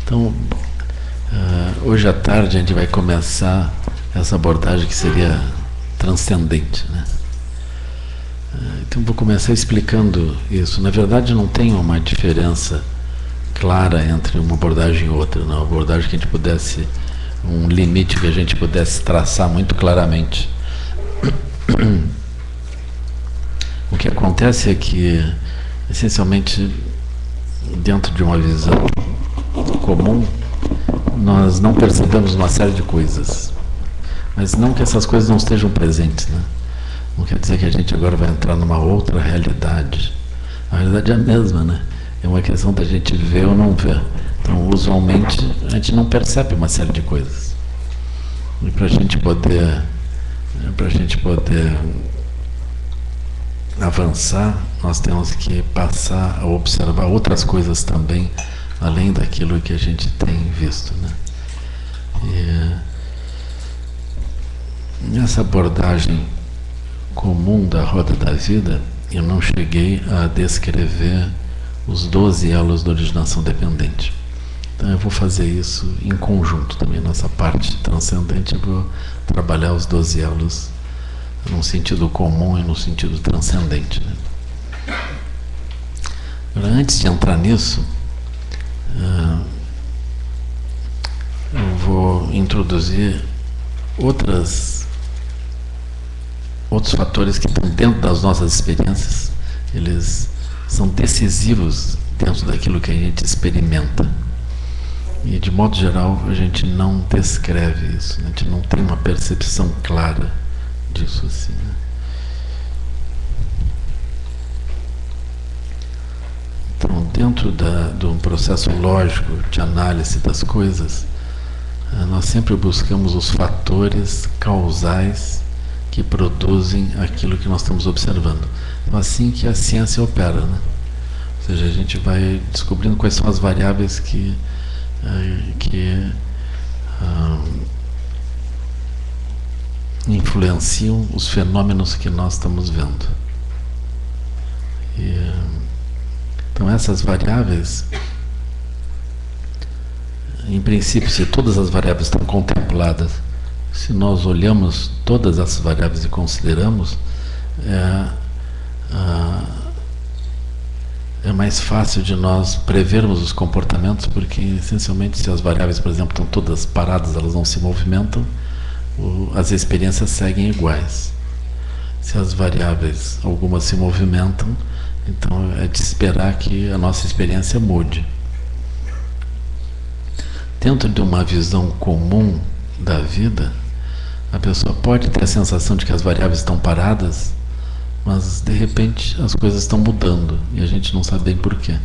Então, hoje à tarde a gente vai começar essa abordagem que seria transcendente, né? Então vou começar explicando isso. Na verdade não tem uma diferença clara entre uma abordagem e outra, não. Uma abordagem que a gente pudesse, um limite que a gente pudesse traçar muito claramente. O que acontece é que, essencialmente, dentro de uma visão comum, nós não percebemos uma série de coisas. Mas não que essas coisas não estejam presentes, né? Não quer dizer que a gente agora vai entrar numa outra realidade. A realidade é a mesma, né? É uma questão da gente ver ou não ver. Então, usualmente, a gente não percebe uma série de coisas. E para a gente poder avançar, nós temos que passar a observar outras coisas também, além daquilo que a gente tem visto, né? E nessa abordagem comum da roda da vida, eu não cheguei a descrever os 12 elos da originação dependente. Então eu vou fazer isso em conjunto também. Nessa parte transcendente eu vou trabalhar os 12 elos num sentido comum e no sentido transcendente, né? Agora, antes de entrar nisso, eu vou introduzir outros fatores que estão dentro das nossas experiências. Eles são decisivos dentro daquilo que a gente experimenta. E, de modo geral, a gente não descreve isso, a gente não tem uma percepção clara disso assim, né? Então, dentro de um processo lógico de análise das coisas, nós sempre buscamos os fatores causais que produzem aquilo que nós estamos observando. Então, assim que a ciência opera, né? Ou seja, a gente vai descobrindo quais são as variáveis que influenciam os fenômenos que nós estamos vendo. Então essas variáveis, em princípio, se todas as variáveis estão contempladas, se nós olhamos todas essas variáveis e consideramos, é mais fácil de nós prevermos os comportamentos, porque essencialmente se as variáveis, por exemplo, estão todas paradas, elas não se movimentam, as experiências seguem iguais. Se as variáveis, algumas se movimentam, então é de esperar que a nossa experiência mude. Dentro de uma visão comum da vida, a pessoa pode ter a sensação de que as variáveis estão paradas, mas de repente as coisas estão mudando e a gente não sabe bem porquê.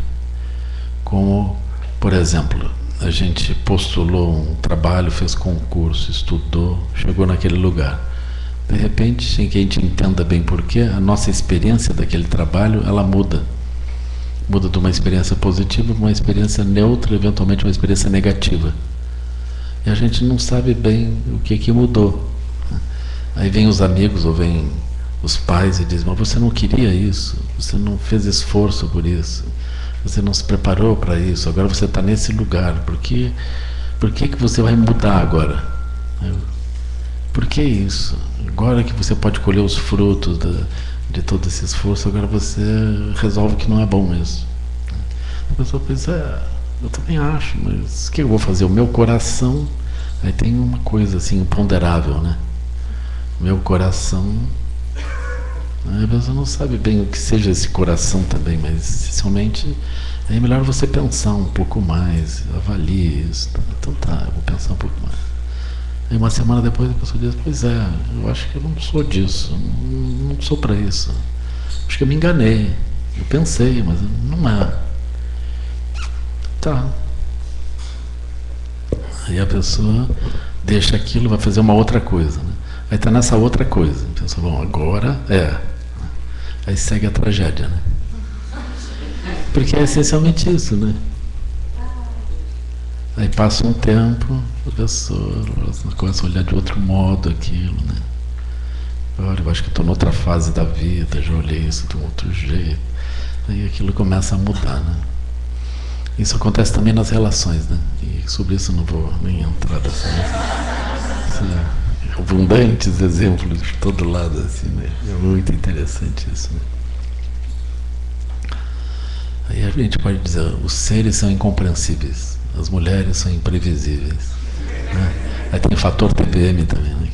Como, por exemplo, a gente postulou um trabalho, fez concurso, estudou, chegou naquele lugar. De repente, sem que a gente entenda bem porquê, a nossa experiência daquele trabalho, ela muda. Muda de uma experiência positiva para uma experiência neutra, eventualmente uma experiência negativa. E a gente não sabe bem o que mudou. Aí vem os amigos ou vem os pais e dizem: mas você não queria isso, você não fez esforço por isso, você não se preparou para isso, agora você está nesse lugar, por que você vai mudar agora? Por que isso? Agora que você pode colher os frutos de todo esse esforço, agora você resolve que não é bom mesmo. A pessoa pensa: eu também acho, mas o que eu vou fazer? O meu coração, aí tem uma coisa assim imponderável, né? Meu coração, a pessoa não sabe bem o que seja esse coração também, mas essencialmente é melhor você pensar um pouco mais, avalie isso. Então tá, eu vou pensar um pouco mais. Aí uma semana depois a pessoa diz: pois é, eu acho que eu não sou disso, não sou para isso. Acho que eu me enganei, eu pensei, mas não é. Tá. Aí a pessoa deixa aquilo, vai fazer uma outra coisa, né? Aí está nessa outra coisa. Pensa: bom, agora é. Aí segue a tragédia, né? Porque é essencialmente isso, né? Aí passa um tempo, a pessoa começa a olhar de outro modo aquilo, né? Olha, eu acho que estou noutra fase da vida, já olhei isso de um outro jeito. Aí aquilo começa a mudar, né? Isso acontece também nas relações, né? E sobre isso eu não vou nem entrar dessa abundantes exemplos de todo lado, assim, né? É muito interessante isso, né? Aí a gente pode dizer, os seres são incompreensíveis, as mulheres são imprevisíveis, né? Aí tem o fator TPM também, né?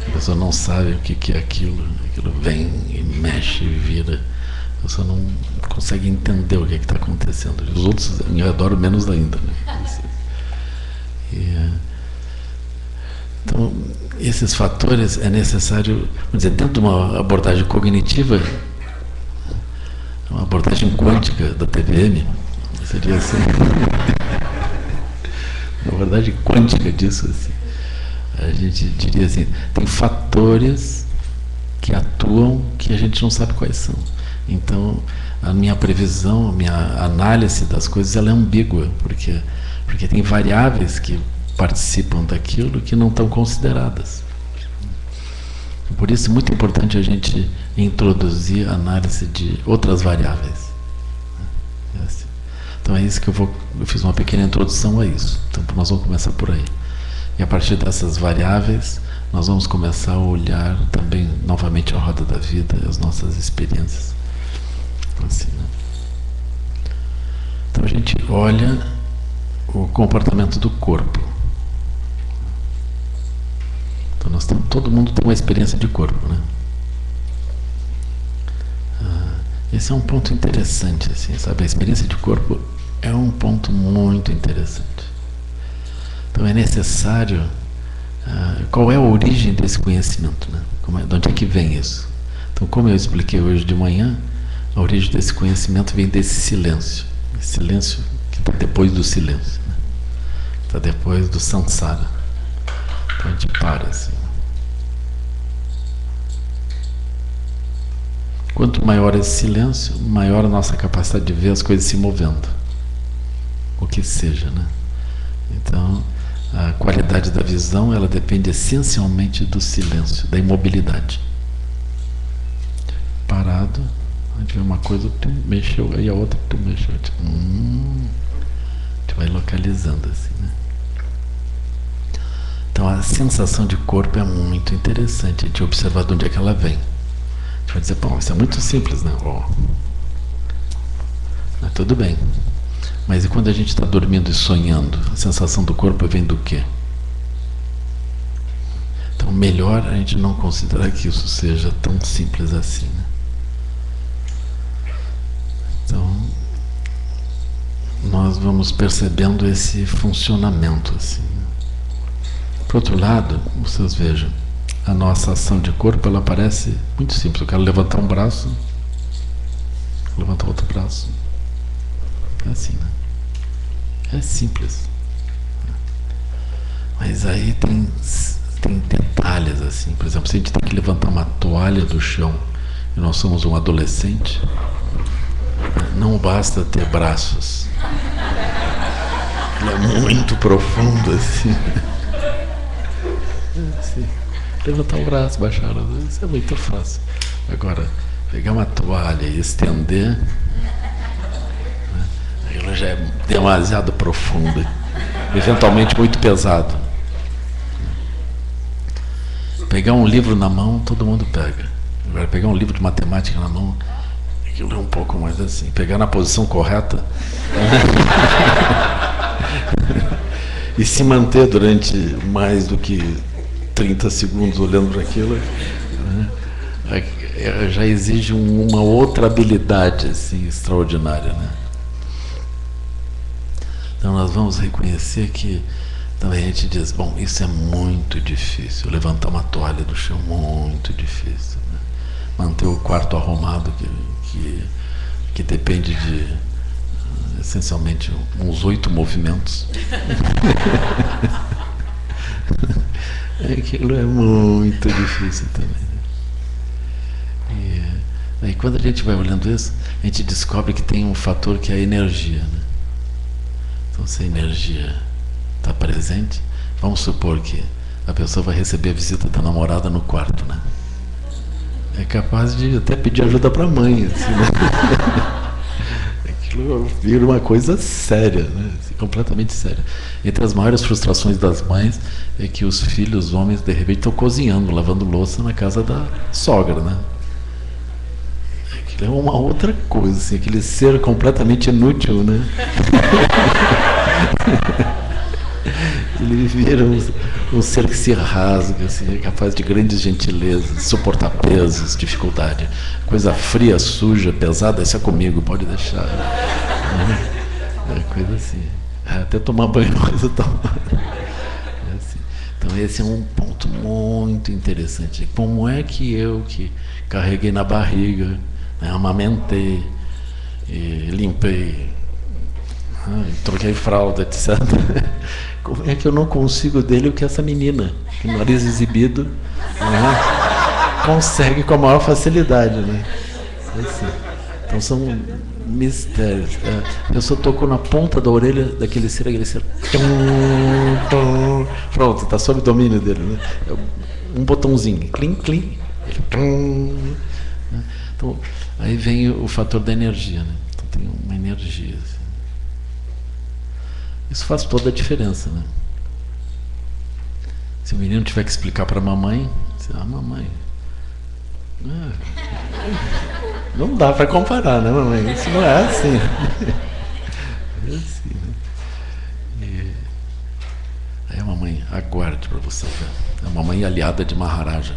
A pessoa não sabe o que é aquilo vem e mexe e vira, a pessoa não consegue entender o que está acontecendo. Os outros eu adoro menos ainda, né? Então, esses fatores é necessário, vamos dizer, dentro de uma abordagem cognitiva, uma abordagem quântica da TPM, seria assim, uma abordagem quântica disso, assim, a gente diria assim, tem fatores que atuam que a gente não sabe quais são. Então, a minha previsão, a minha análise das coisas, ela é ambígua, porque tem variáveis que participam daquilo que não estão consideradas. Por isso é muito importante a gente introduzir a análise de outras variáveis. Então é isso que eu fiz uma pequena introdução a isso. Então nós vamos começar por aí. E a partir dessas variáveis, nós vamos começar a olhar também novamente a roda da vida, as nossas experiências. Assim, né? Então a gente olha o comportamento do corpo. Então todo mundo tem uma experiência de corpo, né? Esse é um ponto interessante, assim, sabe? A experiência de corpo é um ponto muito interessante. Então é necessário... qual é a origem desse conhecimento, né? De onde é que vem isso? Então, como eu expliquei hoje de manhã, a origem desse conhecimento vem desse silêncio. Esse silêncio que está depois do silêncio, né? Está depois do samsara. Então a gente para assim. Quanto maior esse silêncio, maior a nossa capacidade de ver as coisas se movendo. O que seja, né? Então, a qualidade da visão, ela depende essencialmente do silêncio, da imobilidade. Parado, a gente vê uma coisa, mexeu, aí a outra, mexeu. A gente vai localizando assim, né? Então a sensação de corpo é muito interessante, a gente observar de onde é que ela vem. A gente vai dizer, bom, isso é muito simples, né? Mas tudo bem. Mas e quando a gente está dormindo e sonhando, a sensação do corpo vem do quê? Então melhor a gente não considerar que isso seja tão simples assim, né? Então nós vamos percebendo esse funcionamento assim. Por outro lado, vocês vejam, a nossa ação de corpo, ela parece muito simples. Eu quero levantar um braço, levantar outro braço. É assim, né? É simples. Mas aí tem detalhes assim. Por exemplo, se a gente tem que levantar uma toalha do chão e nós somos um adolescente, não basta ter braços. Ele é muito profundo assim. Levantar o braço, baixar, isso é muito fácil. Agora, pegar uma toalha e estender, aquilo já é demasiado profundo, eventualmente muito pesado. Pegar um livro na mão, todo mundo pega. Agora, pegar um livro de matemática na mão, aquilo é um pouco mais assim. Pegar na posição correta e se manter durante mais do que 30 segundos olhando para aquilo, né? Já exige uma outra habilidade assim, extraordinária, né? Então nós vamos reconhecer que também a gente diz, bom, isso é muito difícil, levantar uma toalha do chão, muito difícil, né? Manter o quarto arrumado, que depende de essencialmente uns 8 movimentos. Aquilo é muito difícil também, né? E aí quando a gente vai olhando isso, a gente descobre que tem um fator que é a energia, né? Então se a energia está presente, vamos supor que a pessoa vai receber a visita da namorada no quarto, né? É capaz de até pedir ajuda para a mãe, assim, né? aquilo vira uma coisa séria, né? Completamente séria. Entre as maiores frustrações das mães é que os filhos, os homens, de repente estão cozinhando, lavando louça na casa da sogra, né? Aquilo é uma outra coisa, assim, aquele ser completamente inútil, né? Ele vira um ser que se rasga, assim, é capaz de grandes gentilezas, suportar pesos, dificuldade. Coisa fria, suja, pesada, isso é comigo, pode deixar. É coisa assim. Até tomar banho, coisa tomar. É assim. Então esse é um ponto muito interessante. Como é que eu, que carreguei na barriga, né, amamentei, limpei, troquei fralda, etc. Como é que eu não consigo dele o que essa menina, que no nariz exibido, consegue com a maior facilidade, né? Assim. Então são mistérios. Eu só toco na ponta da orelha daquele ser, pronto, está sob domínio dele, né? Um botãozinho, clim, clim. Então, aí vem o fator da energia, né? Então tem uma energia. Assim. Isso faz toda a diferença, né? Se o menino tiver que explicar para a mamãe, mamãe, não dá para comparar, né, mamãe? Isso não é assim. É assim, né? Aí a mamãe, aguarde para você ver. A mamãe aliada de Maharaja.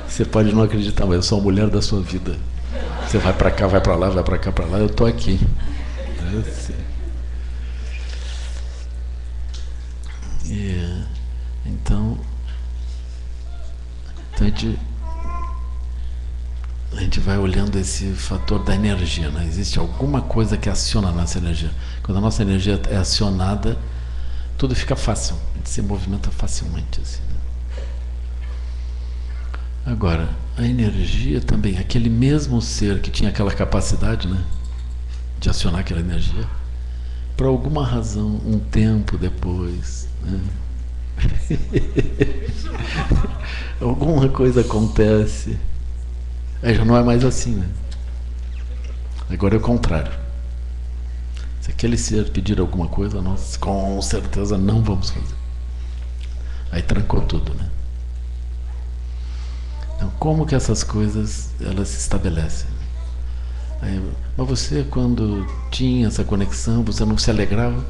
Você pode não acreditar, mas eu sou a mulher da sua vida. Você vai para cá, vai para lá, vai para cá, para lá, eu estou aqui. É assim. Então a gente vai olhando esse fator da energia, né? Existe alguma coisa que aciona a nossa energia. Quando a nossa energia é acionada, tudo fica fácil, a gente se movimenta facilmente, assim, né? Agora, a energia também, aquele mesmo ser que tinha aquela capacidade, né, de acionar aquela energia, por alguma razão, um tempo depois, né, alguma coisa acontece, aí já não é mais assim, né? Agora é o contrário. Se aquele ser pedir alguma coisa, nós com certeza não vamos fazer. Aí trancou tudo, né? Então, como que essas coisas elas se estabelecem? Aí, mas você, quando tinha essa conexão, você não se alegrava?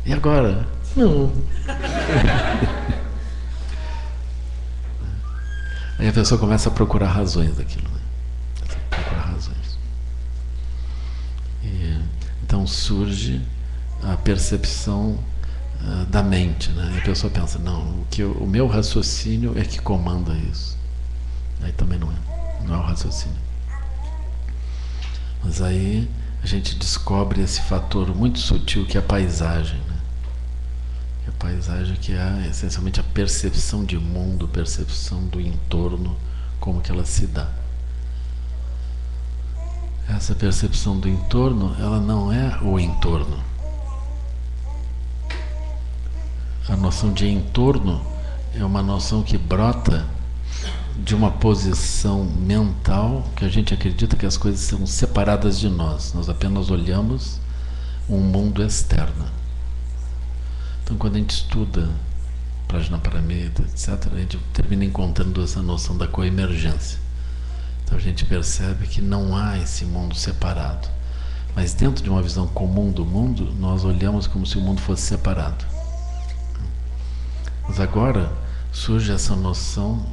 E agora? Não. Aí a pessoa começa a procurar razões daquilo, né? Começa a procurar razões. Então surge a percepção da mente, né? E a pessoa pensa, não, o meu raciocínio é que comanda isso. Aí também não é o raciocínio. Mas aí a gente descobre esse fator muito sutil que é a paisagem, né? Que é a paisagem que é essencialmente a percepção de mundo, percepção do entorno, como que ela se dá. Essa percepção do entorno, ela não é o entorno. A noção de entorno é uma noção que brota de uma posição mental que a gente acredita que as coisas são separadas de nós. Nós apenas olhamos um mundo externo. Então, quando a gente estuda Prajnaparamita, etc., a gente termina encontrando essa noção da coemergência. Então a gente percebe que não há esse mundo separado. Mas dentro de uma visão comum do mundo, nós olhamos como se o mundo fosse separado. Mas agora surge essa noção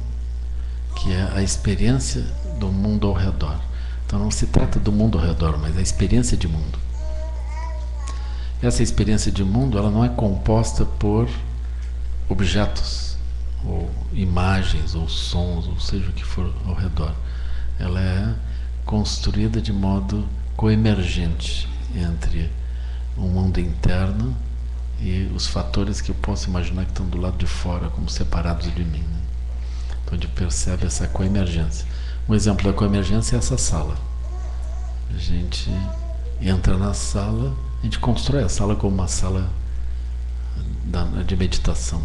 que é a experiência do mundo ao redor. Então não se trata do mundo ao redor, mas a experiência de mundo. Essa experiência de mundo, ela não é composta por objetos, ou imagens, ou sons, ou seja o que for ao redor. Ela é construída de modo coemergente entre o mundo interno e os fatores que eu posso imaginar que estão do lado de fora, como separados de mim, né? Então a gente percebe essa coemergência. Um exemplo da coemergência é essa sala. A gente entra na sala, a gente constrói a sala como uma sala de meditação.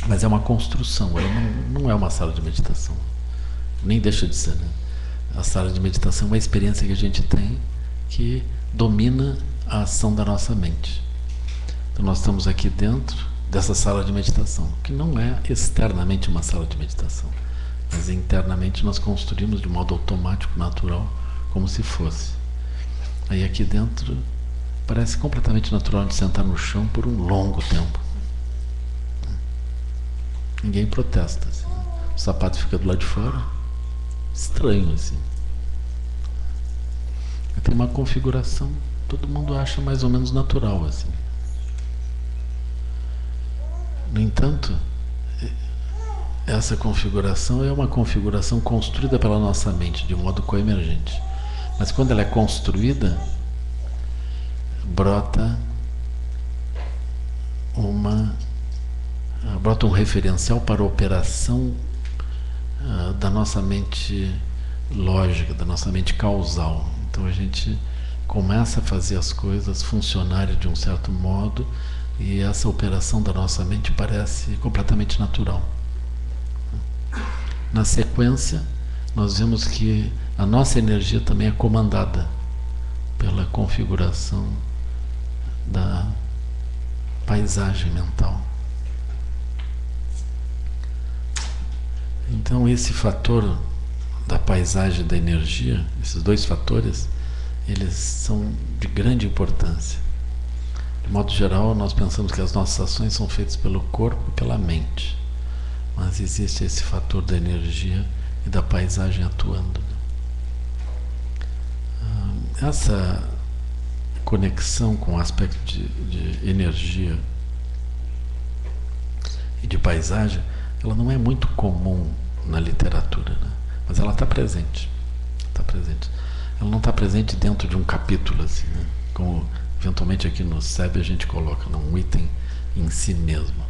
Mas é uma construção, ela não é uma sala de meditação. Nem deixa de ser, né? A sala de meditação é uma experiência que a gente tem que domina a ação da nossa mente. Então nós estamos aqui dentro dessa sala de meditação, que não é externamente uma sala de meditação, mas internamente nós construímos de modo automático, natural, como se fosse. Aí aqui dentro parece completamente natural de sentar no chão por um longo tempo. Ninguém protesta, assim. O sapato fica do lado de fora, estranho assim. Tem uma configuração, todo mundo acha mais ou menos natural assim. No entanto, essa configuração é uma configuração construída pela nossa mente de modo coemergente. Mas quando ela é construída, brota um referencial para a operação da nossa mente lógica, da nossa mente causal. Então a gente começa a fazer as coisas funcionarem de um certo modo e essa operação da nossa mente parece completamente natural. Na sequência, nós vemos que a nossa energia também é comandada pela configuração da paisagem mental. Então esse fator da paisagem e da energia, esses dois fatores, eles são de grande importância. De modo geral, nós pensamos que as nossas ações são feitas pelo corpo e pela mente, mas existe esse fator da energia e da paisagem atuando. Essa conexão com o aspecto de energia e de paisagem, ela não é muito comum na literatura, né? Mas ela está presente. Está presente. Ela não está presente dentro de um capítulo, assim, né? Como eventualmente aqui no SEB a gente coloca, um item em si mesmo.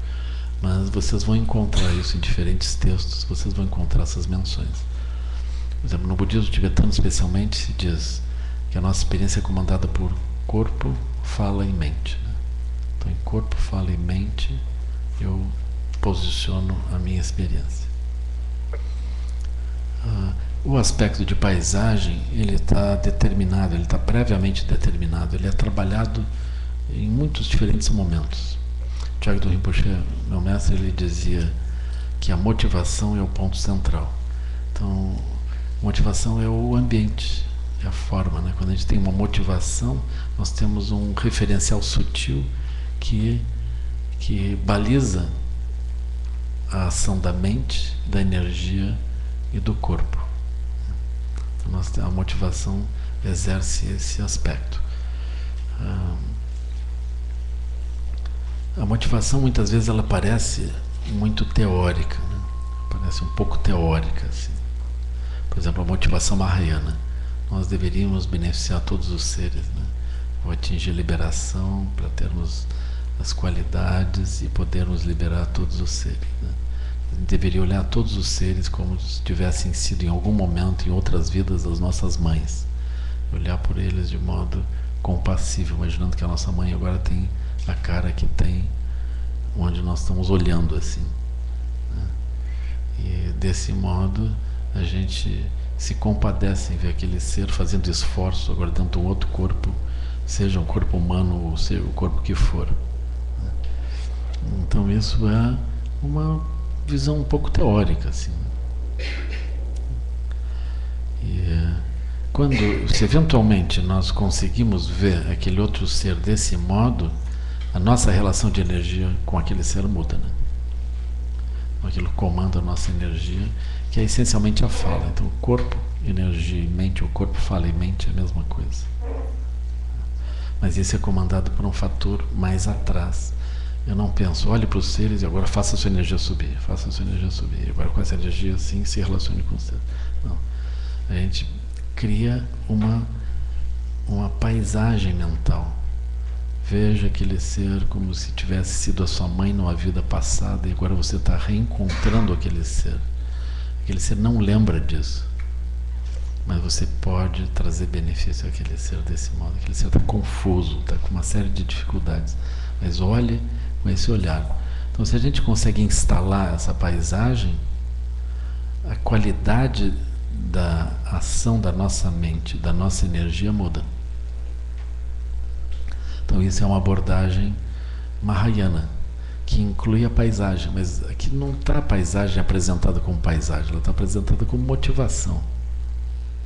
Mas vocês vão encontrar isso em diferentes textos, vocês vão encontrar essas menções. Por exemplo, no budismo tibetano especialmente se diz que a nossa experiência é comandada por corpo, fala e mente, né? Então em corpo, fala e mente eu posiciono a minha experiência. O aspecto de paisagem, ele está determinado, ele está previamente determinado, ele é trabalhado em muitos diferentes momentos. Jagdo Rinpoche, meu mestre, ele dizia que a motivação é o ponto central. Então, motivação é o ambiente, é a forma, né? Quando a gente tem uma motivação, nós temos um referencial sutil que baliza a ação da mente, da energia e do corpo. Então, a motivação exerce esse aspecto. A motivação muitas vezes ela parece muito teórica, né? Parece um pouco teórica, assim. Por exemplo, a motivação mahayana. Nós deveríamos beneficiar todos os seres, né? Ou atingir liberação para termos as qualidades e podermos liberar todos os seres, né? A gente deveria olhar todos os seres como se tivessem sido em algum momento, em outras vidas, as nossas mães. Olhar por eles de modo compassivo, imaginando que a nossa mãe agora tem a cara que tem, onde nós estamos olhando assim, né? E desse modo a gente se compadece em ver aquele ser fazendo esforço agora dentro de um outro corpo, seja um corpo humano ou seja o corpo que for, né? Então isso é uma visão um pouco teórica, assim. E se eventualmente nós conseguimos ver aquele outro ser desse modo, a nossa relação de energia com aquele ser muda, né? Aquilo comanda a nossa energia, que é essencialmente a fala. Então, corpo, energia e mente, o corpo, fala e mente é a mesma coisa. Mas isso é comandado por um fator mais atrás. Eu não penso, olhe para os seres e agora faça a sua energia subir, faça a sua energia subir. Agora com essa energia assim se relacione com o ser. Não. A gente cria uma paisagem mental. Veja aquele ser como se tivesse sido a sua mãe numa vida passada e agora você está reencontrando aquele ser. Aquele ser não lembra disso, mas você pode trazer benefício àquele ser desse modo. Aquele ser está confuso, está com uma série de dificuldades, mas olhe com esse olhar. Então, se a gente consegue instalar essa paisagem, a qualidade da ação da nossa mente, da nossa energia muda. Então isso é uma abordagem Mahayana, que inclui a paisagem, mas aqui não está a paisagem apresentada como paisagem, ela está apresentada como motivação,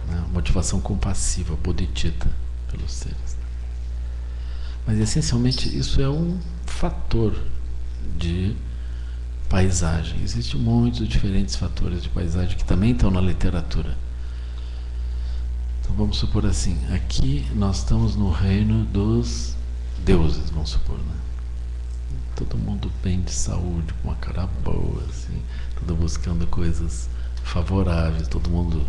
né? Motivação compassiva, bodhicitta, pelos seres. Mas essencialmente isso é um fator de paisagem. Existem muitos diferentes fatores de paisagem que também estão na literatura. Então vamos supor assim, aqui nós estamos no reino dos deuses, vamos supor, né? Todo mundo bem de saúde, com uma cara boa, assim, todo buscando coisas favoráveis, todo mundo,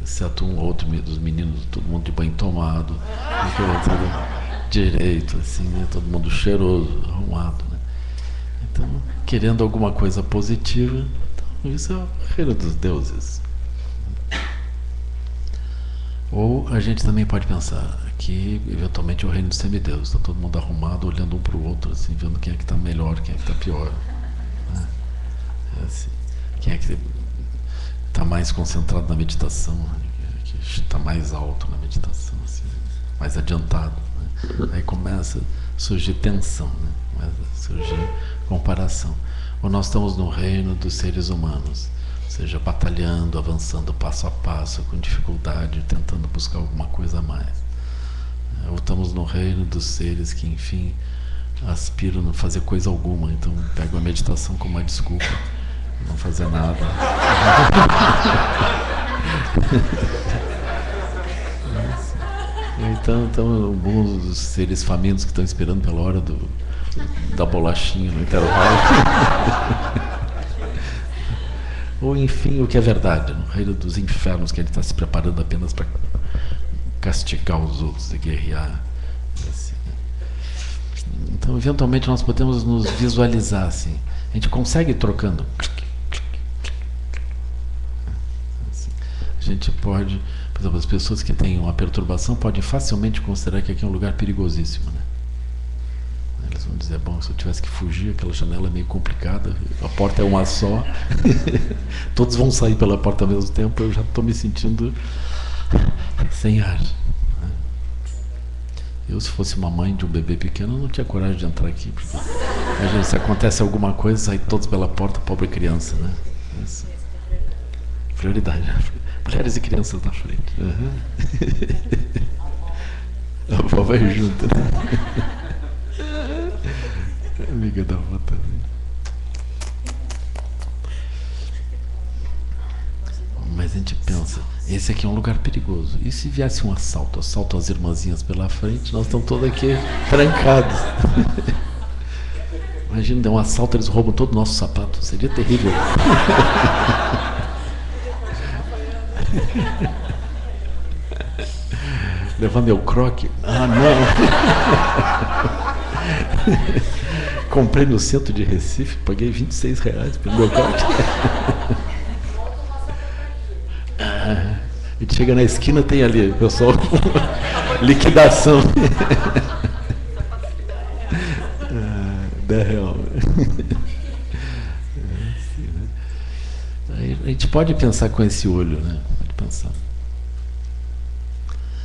exceto um outro dos meninos, todo mundo de banho tomado, tudo direito, assim, né? Todo mundo cheiroso, arrumado, né? Então, querendo alguma coisa positiva, então isso é o reino dos deuses. Ou a gente também pode pensar que eventualmente é o reino dos semideus, está todo mundo arrumado, olhando um para o outro, assim, vendo quem é que está melhor, quem é que está pior, né? É assim, quem é que está mais concentrado na meditação, que está mais alto na meditação, assim, mais adiantado, né? Aí começa a surgir tensão, né? Começa a surgir comparação. Ou nós estamos no reino dos seres humanos, ou seja, batalhando, avançando passo a passo, com dificuldade, tentando buscar alguma coisa a mais. Ou estamos no reino dos seres que, enfim, aspiram a não fazer coisa alguma, então pegam a meditação como uma desculpa, não fazer nada. Então o mundo dos seres famintos que estão esperando pela hora da bolachinha no intervalo. Ou enfim, o que é verdade, no reino dos infernos, que ele está se preparando apenas para castigar os outros e guerrear. Assim. Então, eventualmente, nós podemos nos visualizar assim. A gente consegue ir trocando. Assim. A gente pode, por exemplo, as pessoas que têm uma perturbação podem facilmente considerar que aqui é um lugar perigosíssimo, né? Eles vão dizer, bom, se eu tivesse que fugir, aquela janela é meio complicada, a porta é uma só, todos vão sair pela porta ao mesmo tempo, eu já estou me sentindo sem ar. Eu, se fosse uma mãe de um bebê pequeno, não tinha coragem de entrar aqui, porque imagina, se acontece alguma coisa, sair todos pela porta, pobre criança, né? Isso. Prioridade, mulheres e crianças na frente. Uhum. A avó vai junto, né? Amiga da avó também. Mas a gente pensa, esse aqui é um lugar perigoso. E se viesse um assalto as irmãzinhas pela frente, nós estamos todos aqui trancados. Imagina, der um assalto, eles roubam todo o nosso sapato. Seria terrível. Levar meu croque? Ah, não! Comprei no centro de Recife, paguei R$26 pelo meu croque. A gente chega na esquina, tem ali, pessoal, liquidação. R$10. A gente pode pensar com esse olho, né? Pode pensar.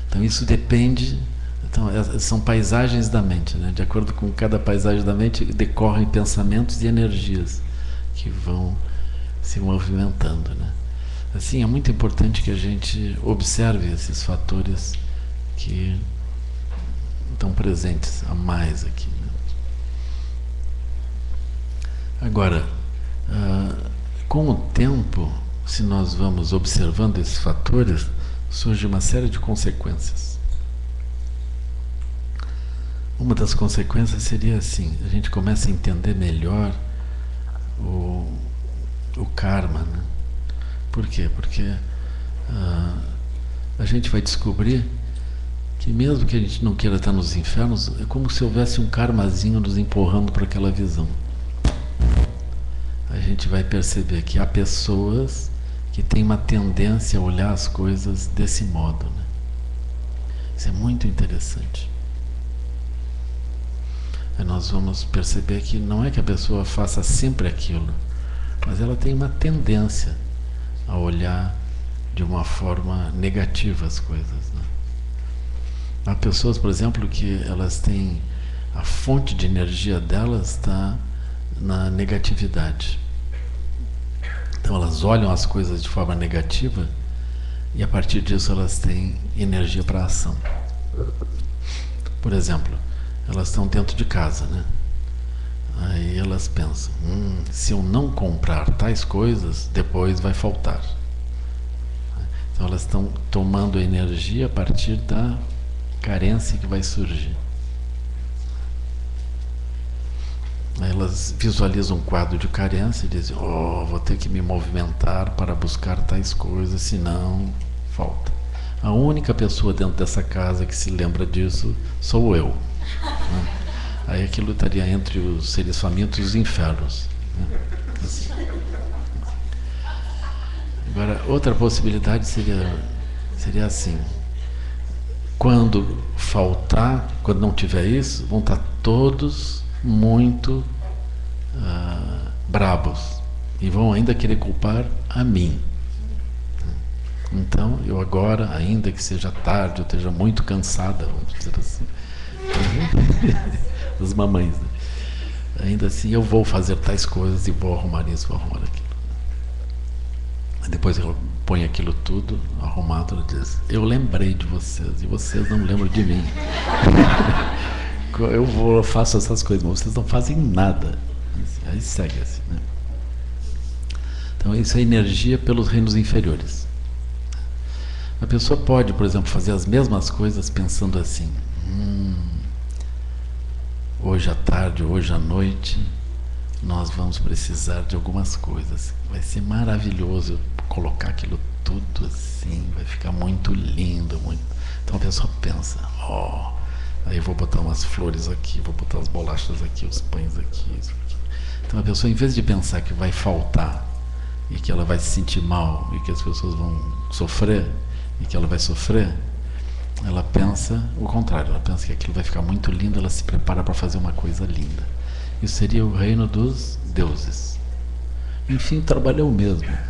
Então isso depende. Então, são paisagens da mente, né? De acordo com cada paisagem da mente, decorrem pensamentos e energias que vão se movimentando, né? Assim, é muito importante que a gente observe esses fatores que estão presentes a mais aqui, né? Agora, com o tempo, se nós vamos observando esses fatores, surge uma série de consequências. Uma das consequências seria assim, a gente começa a entender melhor o karma, né? Por quê? Porque a gente vai descobrir que mesmo que a gente não queira estar nos infernos, é como se houvesse um karmazinho nos empurrando para aquela visão. A gente vai perceber que há pessoas que têm uma tendência a olhar as coisas desse modo, né? Isso é muito interessante. Aí nós vamos perceber que não é que a pessoa faça sempre aquilo, mas ela tem uma tendência a olhar de uma forma negativa as coisas, né? Há pessoas, por exemplo, que elas têm a fonte de energia delas está na negatividade. Então elas olham as coisas de forma negativa e a partir disso elas têm energia para ação. Por exemplo, elas estão dentro de casa, né? Aí elas pensam, se eu não comprar tais coisas, depois vai faltar. Então elas estão tomando energia a partir da carência que vai surgir. Aí elas visualizam um quadro de carência e dizem, vou ter que me movimentar para buscar tais coisas, senão falta. A única pessoa dentro dessa casa que se lembra disso sou eu. Aí aquilo estaria entre os seres famintos e os infernos. Assim. Agora, outra possibilidade seria assim. Quando faltar, quando não tiver isso, vão estar todos muito brabos e vão ainda querer culpar a mim. Então, eu agora, ainda que seja tarde, eu esteja muito cansada, vamos dizer assim, as mamães, né? Ainda assim eu vou fazer tais coisas e vou arrumar isso, vou arrumar aquilo. Depois ela põe aquilo tudo arrumado, ela diz, eu lembrei de vocês e vocês não lembram de mim. Eu faço essas coisas, mas vocês não fazem nada. Aí segue assim, né? Então isso é energia pelos reinos inferiores. A pessoa pode, por exemplo, fazer as mesmas coisas pensando assim, hoje à tarde, hoje à noite, nós vamos precisar de algumas coisas. Vai ser maravilhoso colocar aquilo tudo assim, vai ficar muito lindo, muito. Então a pessoa pensa, aí eu vou botar umas flores aqui, vou botar as bolachas aqui, os pães aqui, isso aqui. Então a pessoa, em vez de pensar que vai faltar e que ela vai se sentir mal e que as pessoas vão sofrer e que ela vai sofrer, ela pensa o contrário, ela pensa que aquilo vai ficar muito lindo, ela se prepara para fazer uma coisa linda. Isso seria o reino dos deuses. Enfim, o trabalho é o mesmo, né?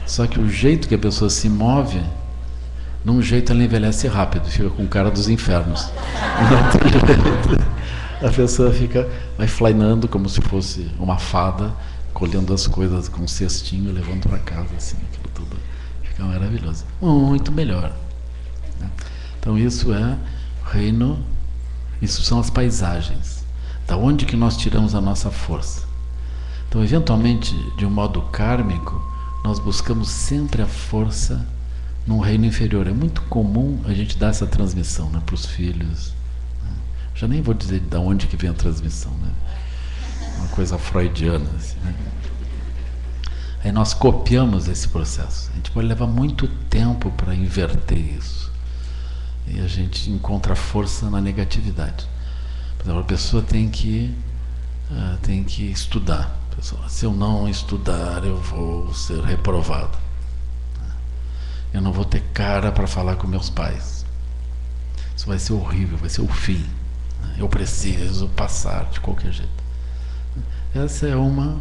Só que o jeito que a pessoa se move, num jeito ela envelhece rápido, fica com cara dos infernos. A pessoa vai flainando como se fosse uma fada, colhendo as coisas com um cestinho e levando para casa, assim, aquilo tudo fica maravilhoso. Muito melhor, né? Então isso é reino, isso são as paisagens. Da onde que nós tiramos a nossa força? Então, eventualmente, de um modo kármico, nós buscamos sempre a força num reino inferior. É muito comum a gente dar essa transmissão, né, para os filhos. Já nem vou dizer de onde que vem a transmissão, né? Uma coisa freudiana, assim, né? Aí nós copiamos esse processo. A gente pode levar muito tempo para inverter isso. E a gente encontra força na negatividade. Por exemplo, a pessoa tem que estudar. Pessoa, se eu não estudar, eu vou ser reprovado. Eu não vou ter cara para falar com meus pais. Isso vai ser horrível, vai ser o fim. Eu preciso passar de qualquer jeito. Essa é uma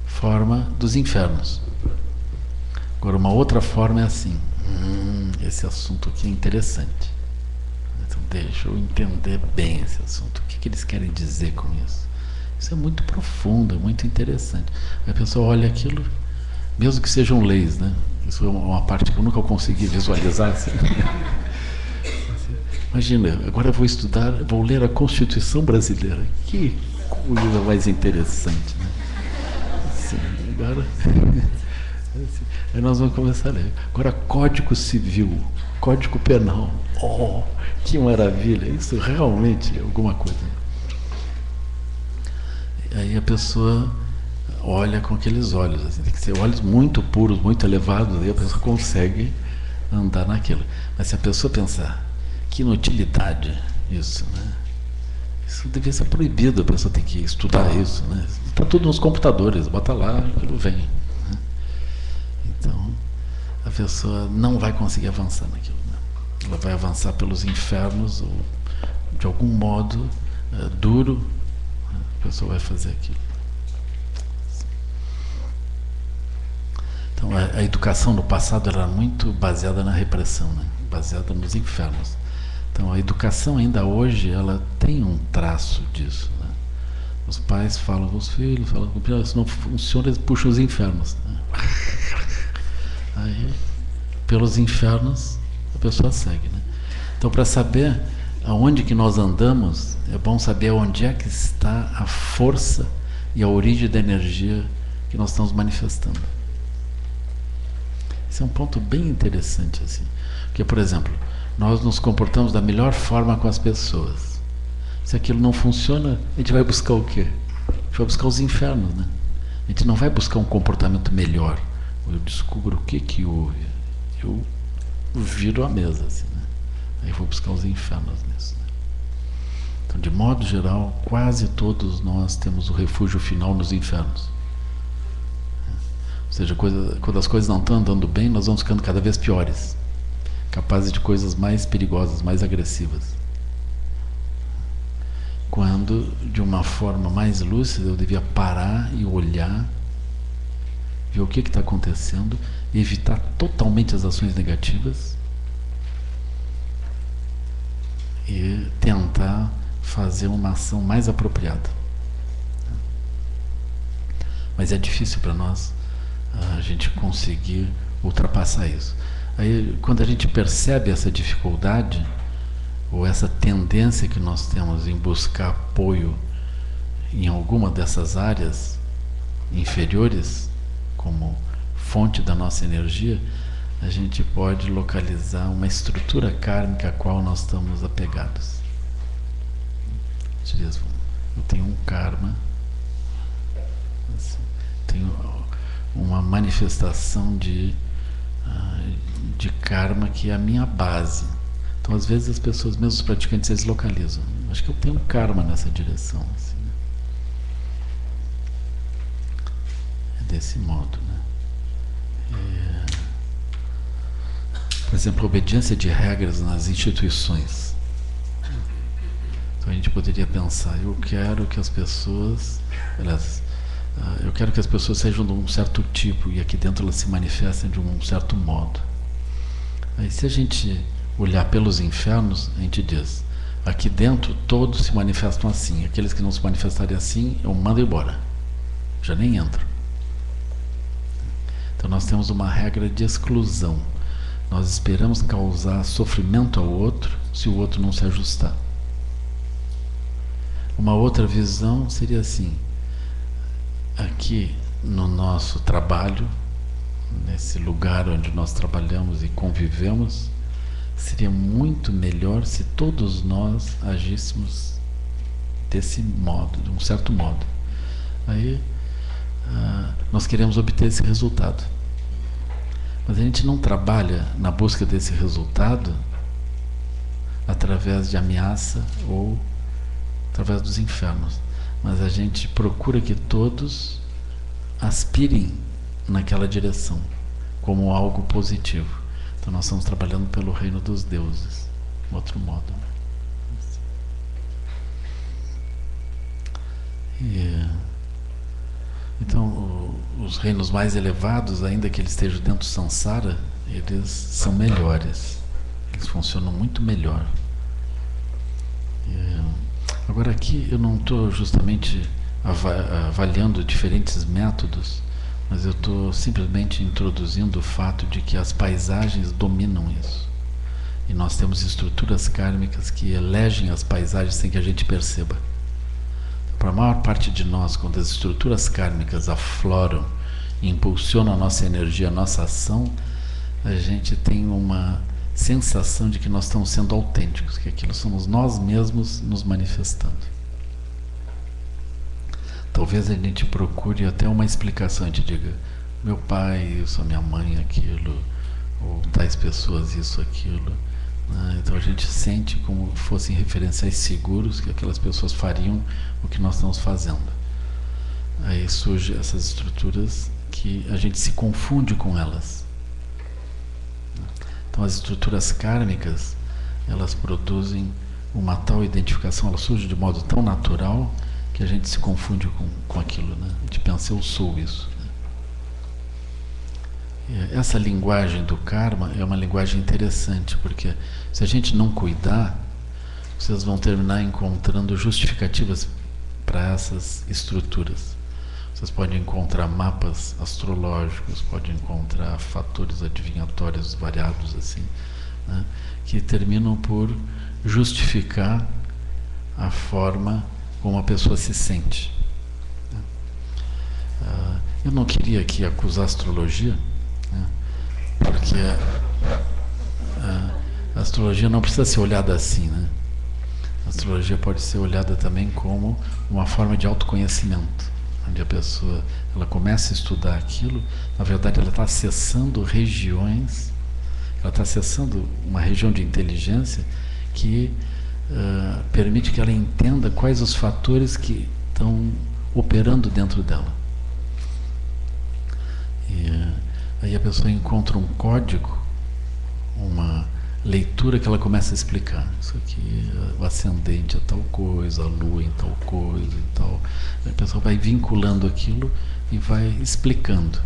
forma dos infernos. Agora, uma outra forma é assim. Esse assunto aqui é interessante. Então, deixa eu entender bem esse assunto. O que eles querem dizer com isso? Isso é muito profundo, é muito interessante. A pessoa olha aquilo, mesmo que sejam leis, né? Isso é uma parte que eu nunca consegui visualizar. Assim. Imagina, agora eu vou estudar, vou ler a Constituição Brasileira. Que coisa mais interessante, né? Assim, agora, assim, aí nós vamos começar a ler. Agora, Código Civil, Código Penal. Que maravilha! Isso realmente é alguma coisa. Aí a pessoa olha com aqueles olhos, assim, tem que ser olhos muito puros, muito elevados, aí a pessoa consegue andar naquilo. Mas se a pessoa pensar, que inutilidade isso, né? Isso devia ser proibido, a pessoa tem que estudar isso, né? Está tudo nos computadores, bota lá, aquilo vem, né? Então, a pessoa não vai conseguir avançar naquilo, né? Ela vai avançar pelos infernos, ou de algum modo duro, a pessoa vai fazer aquilo. a educação no passado era muito baseada na repressão, né? Baseada nos infernos. Então a educação ainda hoje ela tem um traço disso, né? Os pais falam com os filhos, falam com os filhos, se não funciona eles puxam os infernos, né? Aí pelos infernos a pessoa segue, né? Então para saber aonde que nós andamos, é bom saber onde é que está a força e a origem da energia que nós estamos manifestando. Esse é um ponto bem interessante, assim. Porque, por exemplo, nós nos comportamos da melhor forma com as pessoas. Se aquilo não funciona, a gente vai buscar o quê? A gente vai buscar os infernos, né? A gente não vai buscar um comportamento melhor. Eu descubro o que houve. Eu viro a mesa, assim, né? Aí eu vou buscar os infernos nisso, né? Então, de modo geral, quase todos nós temos o refúgio final nos infernos. Ou seja, quando as coisas não estão andando bem, nós vamos ficando cada vez piores, capazes de coisas mais perigosas, mais agressivas. Quando, de uma forma mais lúcida, eu devia parar e olhar, ver o que está acontecendo, evitar totalmente as ações negativas e tentar fazer uma ação mais apropriada. Mas é difícil para nós a gente conseguir ultrapassar isso. Aí, quando a gente percebe essa dificuldade ou essa tendência que nós temos em buscar apoio em alguma dessas áreas inferiores como fonte da nossa energia, a gente pode localizar uma estrutura kármica a qual nós estamos apegados. Eu tenho um karma, assim, tenho uma manifestação de karma que é a minha base. Então, às vezes, as pessoas, mesmo os praticantes, eles localizam. Acho que eu tenho um karma nessa direção. Assim, né? É desse modo, né? Por exemplo, a obediência de regras nas instituições. Então, a gente poderia pensar, eu quero que as pessoas... eu quero que as pessoas sejam de um certo tipo e aqui dentro elas se manifestem de um certo modo. Aí, se a gente olhar pelos infernos, a gente diz, aqui dentro todos se manifestam assim, aqueles que não se manifestarem assim, eu mando embora, já nem entro. Então nós temos uma regra de exclusão. Nós esperamos causar sofrimento ao outro se o outro não se ajustar. Uma outra visão seria assim, aqui no nosso trabalho, nesse lugar onde nós trabalhamos e convivemos, seria muito melhor se todos nós agíssemos desse modo, de um certo modo. Aí nós queremos obter esse resultado. Mas a gente não trabalha na busca desse resultado através de ameaça ou através dos infernos. Mas a gente procura que todos aspirem naquela direção, como algo positivo. Então nós estamos trabalhando pelo reino dos deuses, de outro modo. Então os reinos mais elevados, ainda que eles estejam dentro do samsara, eles são melhores, eles funcionam muito melhor. Agora aqui eu não estou justamente avaliando diferentes métodos, mas eu estou simplesmente introduzindo o fato de que as paisagens dominam isso. E nós temos estruturas kármicas que elegem as paisagens sem que a gente perceba. Para a maior parte de nós, quando as estruturas kármicas afloram e impulsionam a nossa energia, a nossa ação, a gente tem uma sensação de que nós estamos sendo autênticos, que aquilo somos nós mesmos nos manifestando. Talvez a gente procure até uma explicação, a gente diga, meu pai, isso, a minha mãe, aquilo, ou tais pessoas, isso, aquilo. Então a gente sente como fossem referenciais seguros que aquelas pessoas fariam o que nós estamos fazendo. Aí surgem essas estruturas que a gente se confunde com elas. Então as estruturas kármicas, elas produzem uma tal identificação, ela surge de modo tão natural que a gente se confunde com aquilo, né? A gente pensa, eu sou isso, né? Essa linguagem do karma é uma linguagem interessante, porque se a gente não cuidar, vocês vão terminar encontrando justificativas para essas estruturas. Vocês podem encontrar mapas astrológicos, podem encontrar fatores adivinhatórios variados assim, né, que terminam por justificar a forma como a pessoa se sente. Eu não queria aqui acusar a astrologia, né, porque a astrologia não precisa ser olhada assim, né? A astrologia pode ser olhada também como uma forma de autoconhecimento, onde a pessoa ela começa a estudar aquilo, na verdade ela está acessando regiões, ela está acessando uma região de inteligência que permite que ela entenda quais os fatores que estão operando dentro dela. E aí a pessoa encontra um código, uma leitura que ela começa a explicar. Isso aqui, o ascendente é tal coisa, a lua em tal coisa e tal. A pessoa vai vinculando aquilo e vai explicando.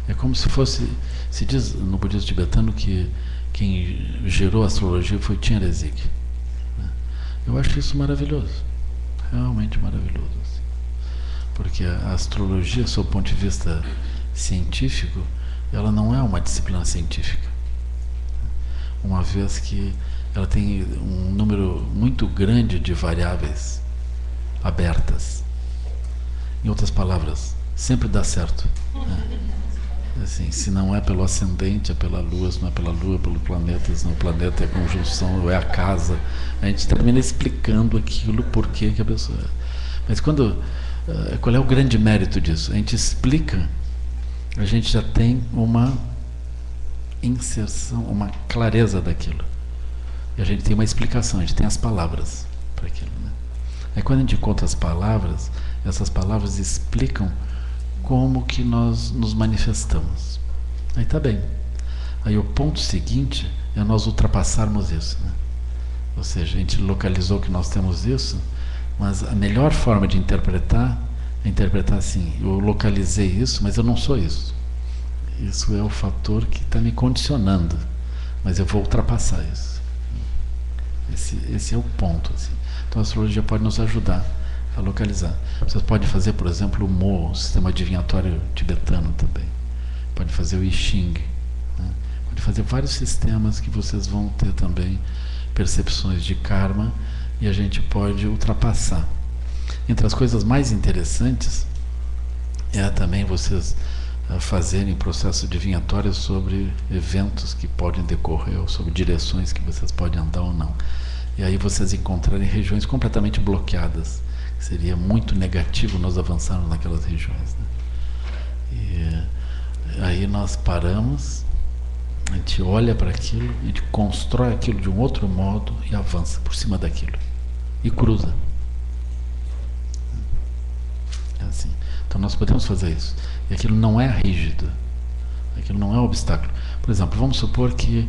É como se fosse, se diz no budismo tibetano que quem gerou a astrologia foi Chenrezig. Eu acho isso maravilhoso, realmente maravilhoso. Assim. Porque a astrologia, sob o ponto de vista científico, ela não é uma disciplina científica. Uma vez que ela tem um número muito grande de variáveis abertas. Em outras palavras, sempre dá certo. Né? Assim, se não é pelo ascendente, é pela Lua, se não é pela Lua, é pelo planeta, se não é o planeta, é a conjunção, ou é a casa. A gente termina explicando aquilo, por que a pessoa... Mas qual é o grande mérito disso? A gente explica, a gente já tem uma inserção, uma clareza daquilo. E a gente tem uma explicação, a gente tem as palavras para aquilo. Né? Aí quando a gente encontra as palavras, essas palavras explicam como que nós nos manifestamos. Aí está bem. Aí o ponto seguinte é nós ultrapassarmos isso. Né? Ou seja, a gente localizou que nós temos isso, mas a melhor forma de interpretar é interpretar assim: eu localizei isso, mas eu não sou isso. Isso é o fator que está me condicionando, mas eu vou ultrapassar isso. Esse é o ponto. Assim. Então a astrologia pode nos ajudar a localizar. Vocês podem fazer, por exemplo, o Mo, o sistema adivinhatório tibetano também. Pode fazer o I Ching. Né? Pode fazer vários sistemas que vocês vão ter também percepções de karma e a gente pode ultrapassar. Entre as coisas mais interessantes é também vocês fazerem processo adivinhatório sobre eventos que podem decorrer ou sobre direções que vocês podem andar ou não. E aí vocês encontrarem regiões completamente bloqueadas. Seria muito negativo nós avançarmos naquelas regiões. Né? E aí nós paramos, a gente olha para aquilo, a gente constrói aquilo de um outro modo e avança por cima daquilo. E cruza. É assim. Então nós podemos fazer isso. E aquilo não é rígido. Aquilo não é um obstáculo. Por exemplo, vamos supor que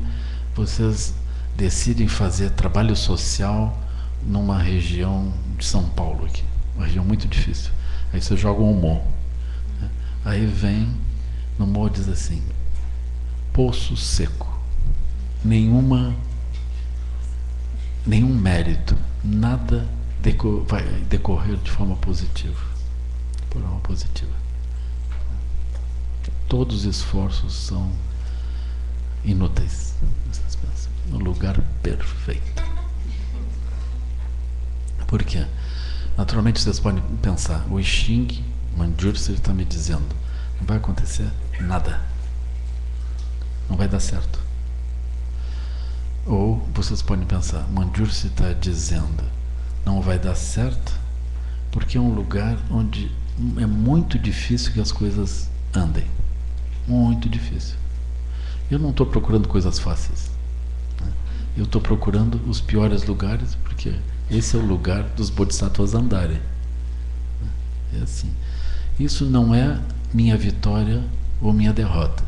vocês decidem fazer trabalho social numa região de São Paulo aqui, uma região muito difícil. Aí você joga um Mo. Né? Aí vem no Mo, diz assim: poço seco, nenhum mérito, nada vai decorrer de forma positiva. Por forma positiva. Todos os esforços são inúteis. Vocês pensam, no lugar perfeito. Por quê? Naturalmente vocês podem pensar, o I Ching, Manjusri está me dizendo, não vai acontecer nada. Não vai dar certo. Ou vocês podem pensar, Manjusri está dizendo, não vai dar certo, porque é um lugar onde é muito difícil que as coisas andem. Muito difícil. Eu não estou procurando coisas fáceis. Né? Eu estou procurando os piores lugares, porque esse é o lugar dos bodhisattvas andarem. É assim. Isso não é minha vitória ou minha derrota.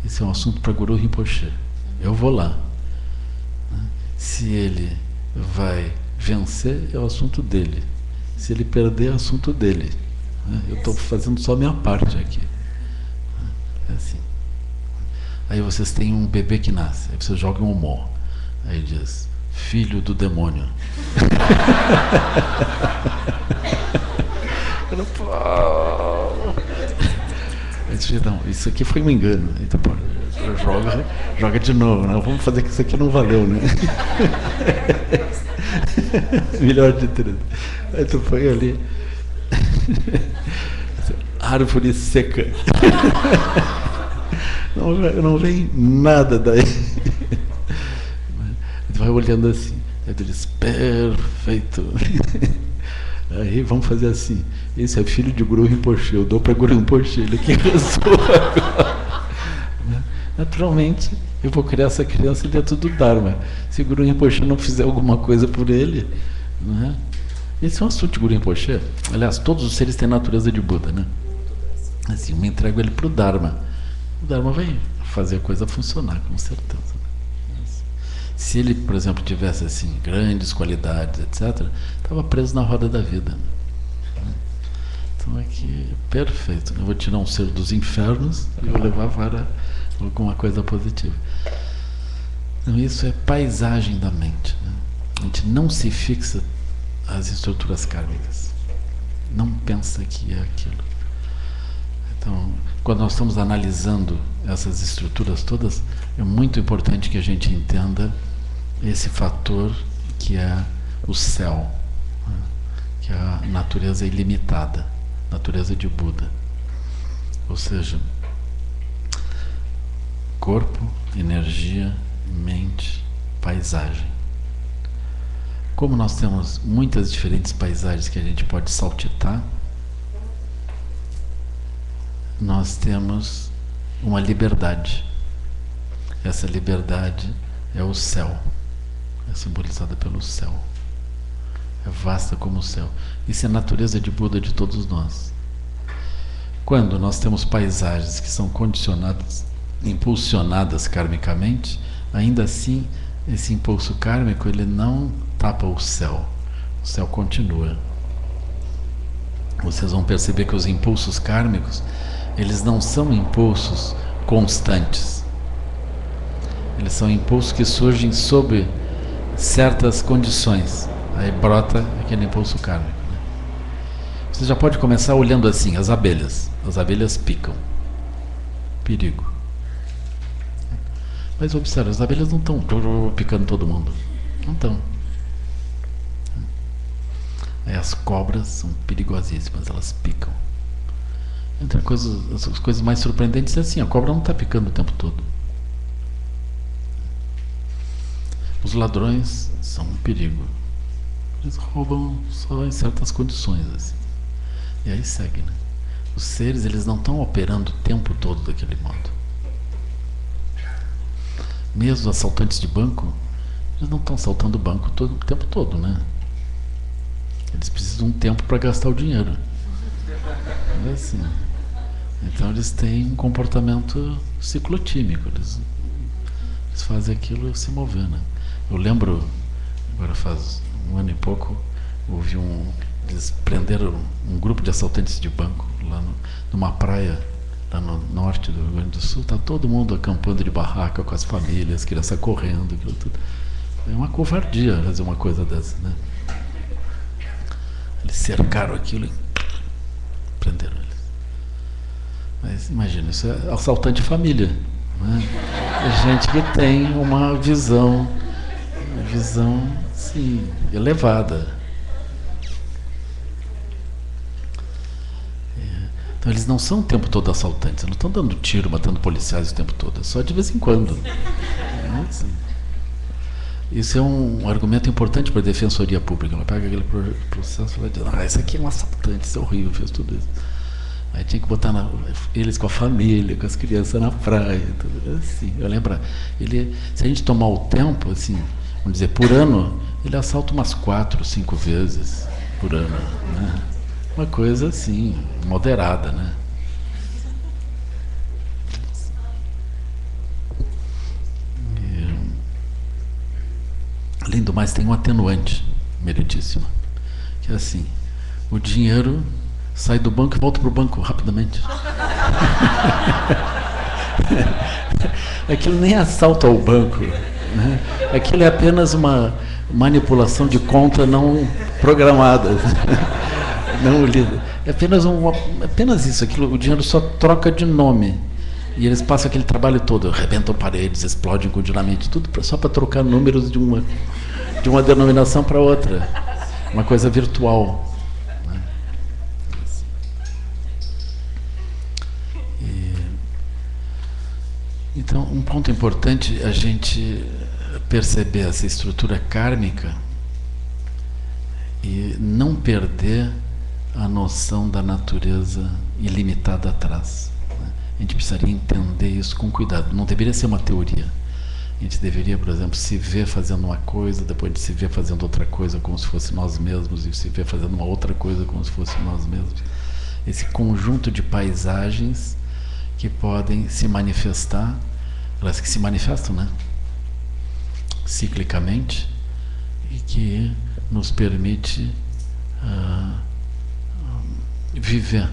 Esse é um assunto para Guru Rinpoche. Eu vou lá. Se ele vai vencer, é o assunto dele. Se ele perder, é o assunto dele. Eu estou fazendo só a minha parte aqui. É assim. Aí vocês têm um bebê que nasce, aí você joga um humor. Aí diz, filho do demônio. Não, isso aqui foi um engano. Então, pô, joga de novo, né? Vamos fazer que isso aqui não valeu, né? Melhor de tudo. Aí tu põe ali. Árvore seca. Não vem nada daí. Tu vai olhando assim. Aí tu diz, perfeito. Aí vamos fazer assim. Esse é filho de Guru Rinpoche. Eu dou para Guru Rinpoche, ele que resolve agora. Naturalmente, eu vou criar essa criança dentro do Dharma. Se o Guru Rinpoche não fizer alguma coisa por ele, né? Esse é um assunto de Guru Rinpoche. Aliás, todos os seres têm natureza de Buda, né? Assim, eu me entrego ele para o Dharma. O Dharma vai fazer a coisa funcionar, com certeza. Se ele, por exemplo, tivesse assim, grandes qualidades, etc., estava preso na roda da vida. Então aqui, perfeito. Eu vou tirar um ser dos infernos e vou levar para alguma coisa positiva. Então isso é paisagem da mente, né? A gente não se fixa às estruturas kármicas. Não pensa que é aquilo. Então, quando nós estamos analisando essas estruturas todas, é muito importante que a gente entenda esse fator que é o céu, né? Que é a natureza ilimitada, natureza de Buda. Ou seja, corpo, energia, mente, paisagem. Como nós temos muitas diferentes paisagens que a gente pode saltitar, nós temos uma liberdade. Essa liberdade é o céu. É simbolizada pelo céu. É vasta como o céu. Isso é a natureza de Buda de todos nós. Quando nós temos paisagens que são condicionadas, impulsionadas karmicamente, ainda assim, esse impulso kármico, ele não tapa o céu. O céu continua. Vocês vão perceber que os impulsos kármicos, eles não são impulsos constantes. Eles são impulsos que surgem sob certas condições. Aí brota aquele impulso kármico, né? Você já pode começar olhando assim, as abelhas. As abelhas picam. Perigo. Mas observa, as abelhas não estão picando todo mundo. Não estão. Aí as cobras são perigosíssimas, elas picam. Entre as coisas mais surpreendentes é assim, a cobra não está picando o tempo todo. Os ladrões são um perigo. Eles roubam só em certas condições, assim. E aí segue, né? Os seres, eles não estão operando o tempo todo daquele modo. Mesmo os assaltantes de banco, eles não estão assaltando o banco o tempo todo, né? Eles precisam de um tempo para gastar o dinheiro. É assim. Então eles têm um comportamento ciclotímico. Eles fazem aquilo se mover, né? Eu lembro, agora faz um ano e pouco, eles prenderam um grupo de assaltantes de banco lá numa praia, lá no norte do Rio Grande do Sul. Está todo mundo acampando de barraca com as famílias, crianças correndo, aquilo tudo. É uma covardia fazer uma coisa dessa, né? Eles cercaram aquilo e prenderam eles. Mas imagina, isso é assaltante de família, né? É gente que tem uma visão, sim, elevada. Então eles não são o tempo todo assaltantes, não estão dando tiro, matando policiais o tempo todo, é só de vez em quando. Isso é um argumento importante para a defensoria pública. Ela pega aquele processo e diz, esse aqui é um assaltante, isso é horrível, fez tudo isso. Aí tinha que botar eles com a família, com as crianças na praia, tudo assim. Eu lembro, se a gente tomar o tempo, assim, vamos dizer, por ano, ele assalta umas 4, 5 vezes por ano, né? Uma coisa assim, moderada, né? Além do mais, tem um atenuante meritíssimo, que é assim, o dinheiro sai do banco e volta para o banco rapidamente. Aquilo nem assalto ao banco, né? Aquilo é apenas uma manipulação de conta não programada. Não lida. É apenas isso, aquilo, o dinheiro só troca de nome. E eles passam aquele trabalho todo, arrebentam paredes, explodem continuamente, tudo só para trocar números de uma denominação para outra. Uma coisa virtual. Né? Então, um ponto importante a gente perceber essa estrutura kármica e não perder a noção da natureza ilimitada atrás. Né? A gente precisaria entender isso com cuidado. Não deveria ser uma teoria. A gente deveria, por exemplo, se ver fazendo uma coisa, depois de se ver fazendo outra coisa como se fosse nós mesmos, e se ver fazendo uma outra coisa como se fosse nós mesmos. Esse conjunto de paisagens que podem se manifestar, elas que se manifestam, né? Ciclicamente, e que nos permite viver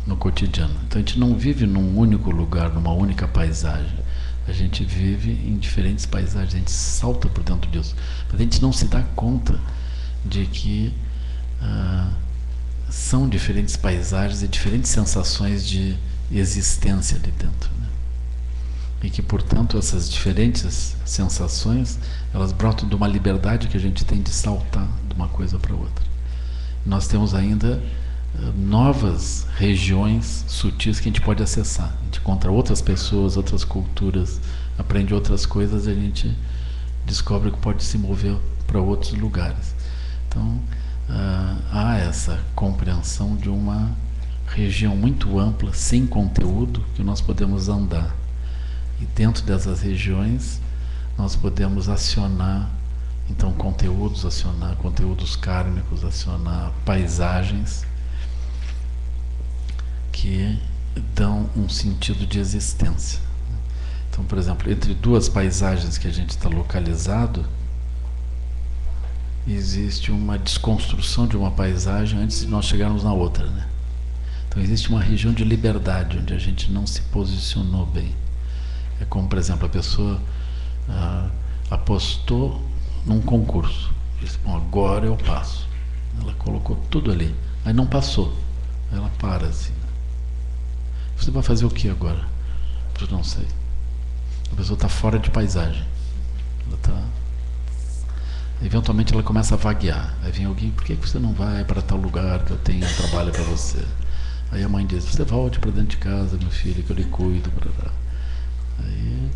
no cotidiano. Então a gente não vive num único lugar, numa única paisagem. A gente vive em diferentes paisagens, a gente salta por dentro disso. Mas a gente não se dá conta de que são diferentes paisagens e diferentes sensações de existência ali dentro. Né? E que, portanto, essas diferentes sensações, elas brotam de uma liberdade que a gente tem de saltar de uma coisa para outra. Nós temos ainda novas regiões sutis que a gente pode acessar. A gente encontra outras pessoas, outras culturas, aprende outras coisas e a gente descobre que pode se mover para outros lugares. Então, há essa compreensão de uma região muito ampla, sem conteúdo, que nós podemos andar. E dentro dessas regiões, nós podemos acionar, então, acionar conteúdos kármicos, acionar paisagens que dão um sentido de existência. Então, por exemplo, entre duas paisagens que a gente está localizado, existe uma desconstrução de uma paisagem antes de nós chegarmos na outra, né? Então existe uma região de liberdade onde a gente não se posicionou bem. É como, por exemplo, a pessoa apostou num concurso, disse, bom, agora eu passo. Ela colocou tudo ali, aí não passou, aí ela para assim. Você vai fazer o que agora? Eu não sei. A pessoa está fora de paisagem. Eventualmente ela começa a vaguear. Aí vem alguém, por que você não vai para tal lugar que eu tenho um trabalho para você? Aí a mãe diz, você volte para dentro de casa, meu filho, que eu lhe cuido. Aí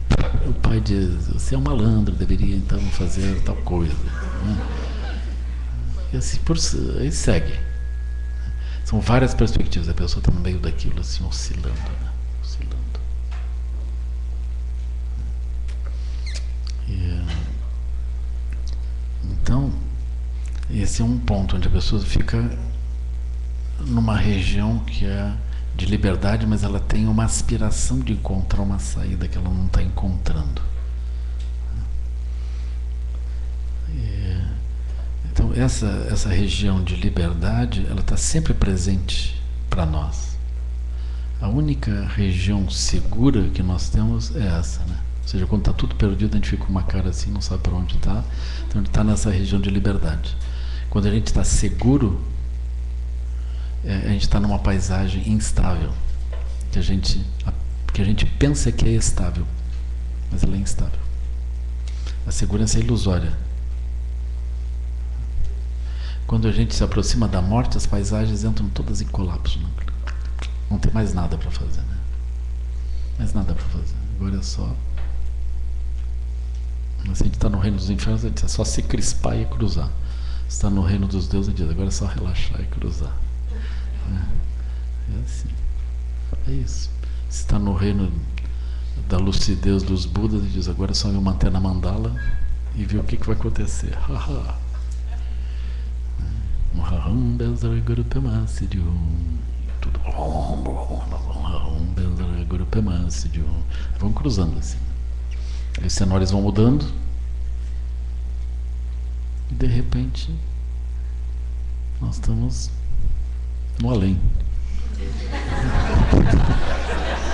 o pai diz, você é um malandro, deveria então fazer tal coisa. E assim, aí segue. São várias perspectivas, a pessoa está no meio daquilo, assim, oscilando, né? Oscilando. Então, esse é um ponto onde a pessoa fica numa região que é de liberdade, mas ela tem uma aspiração de encontrar uma saída que ela não está encontrando. Então, essa região de liberdade, ela está sempre presente para nós. A única região segura que nós temos é essa, né? Ou seja, quando está tudo perdido, a gente fica com uma cara assim, não sabe para onde está. Então, a gente está nessa região de liberdade. Quando a gente está seguro, a gente está numa paisagem instável, que a gente pensa que é estável, mas ela é instável. A segurança é ilusória. Quando a gente se aproxima da morte, as paisagens entram todas em colapso. Né? Não tem mais nada para fazer, né? Mais nada para fazer. Agora é só... Se a gente está no reino dos infernos, a gente é só se crispar e cruzar. Se está no reino dos deuses, a gente diz, agora é só relaxar e cruzar. É assim. É isso. Se está no reino da lucidez dos Budas, a gente diz, agora é só eu manter na mandala e ver o que vai acontecer. Haha. Tudo. Vão cruzando assim. Os cenários vão mudando e de repente nós estamos no além.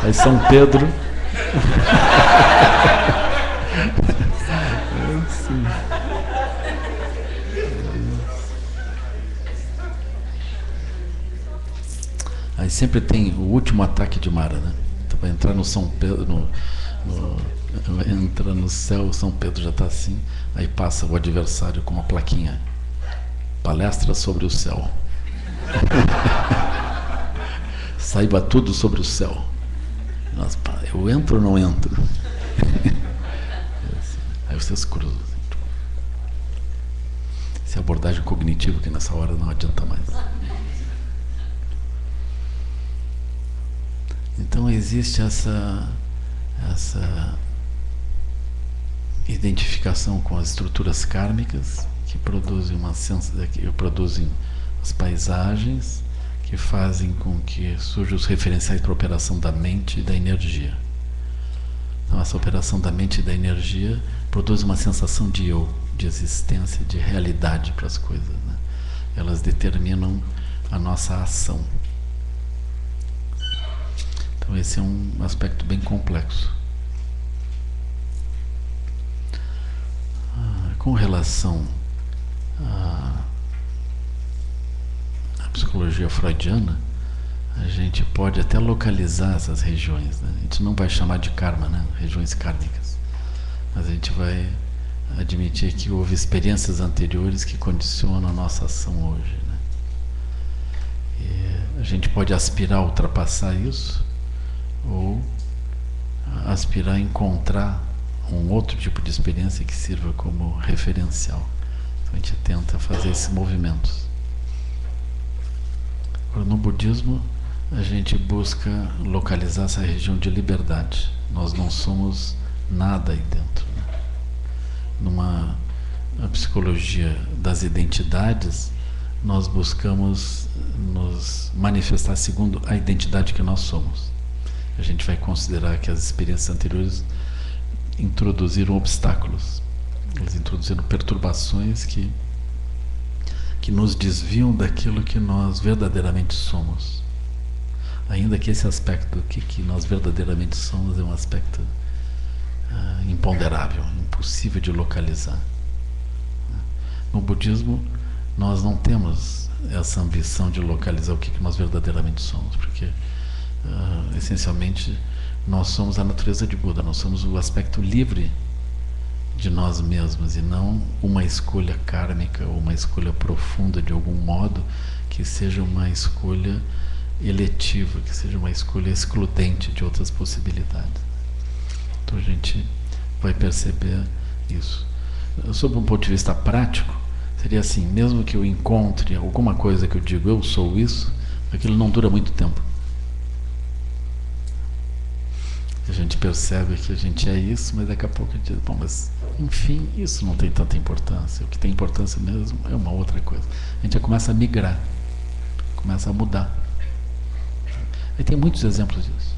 Aí São Pedro Sim. Aí sempre tem o último ataque de Mara, né? Então vai entrar no São Pedro, entra no céu, São Pedro já está assim, aí passa o adversário com uma plaquinha: palestra sobre o céu. Saiba tudo sobre o céu. Nossa, eu entro ou não entro? Aí vocês cruzam. Essa abordagem cognitiva que nessa hora não adianta mais. Então existe essa identificação com as estruturas kármicas que produzem as paisagens que fazem com que surjam os referenciais para a operação da mente e da energia. Então essa operação da mente e da energia produz uma sensação de eu, de existência, de realidade para as coisas, né? Elas determinam a nossa ação. Então esse é um aspecto bem complexo. Com relação à psicologia freudiana, a gente pode até localizar essas regiões, né? A gente não vai chamar de karma, né? Regiões kármicas, mas a gente vai admitir que houve experiências anteriores que condicionam a nossa ação hoje, né? E a gente pode aspirar a ultrapassar isso, ou aspirar a encontrar um outro tipo de experiência que sirva como referencial. Então a gente tenta fazer esses movimentos. No budismo, a gente busca localizar essa região de liberdade. Nós não somos nada aí dentro, né? Numa psicologia das identidades, nós buscamos nos manifestar segundo a identidade que nós somos. A gente vai considerar que as experiências anteriores introduziram obstáculos, eles introduziram perturbações que nos desviam daquilo que nós verdadeiramente somos. Ainda que esse aspecto do que nós verdadeiramente somos é um aspecto imponderável, impossível de localizar. No budismo, nós não temos essa ambição de localizar o que nós verdadeiramente somos, porque essencialmente nós somos a natureza de Buda, nós somos o aspecto livre de nós mesmos e não uma escolha kármica ou uma escolha profunda de algum modo que seja uma escolha eletiva, que seja uma escolha excludente de outras possibilidades. Então a gente vai perceber isso. Sob um ponto de vista prático, seria assim: mesmo que eu encontre alguma coisa que eu digo eu sou isso, aquilo não dura muito tempo. A gente percebe que a gente é isso, mas daqui a pouco a gente diz: bom, mas enfim, isso não tem tanta importância. O que tem importância mesmo é uma outra coisa. A gente já começa a migrar, começa a mudar. E tem muitos exemplos disso.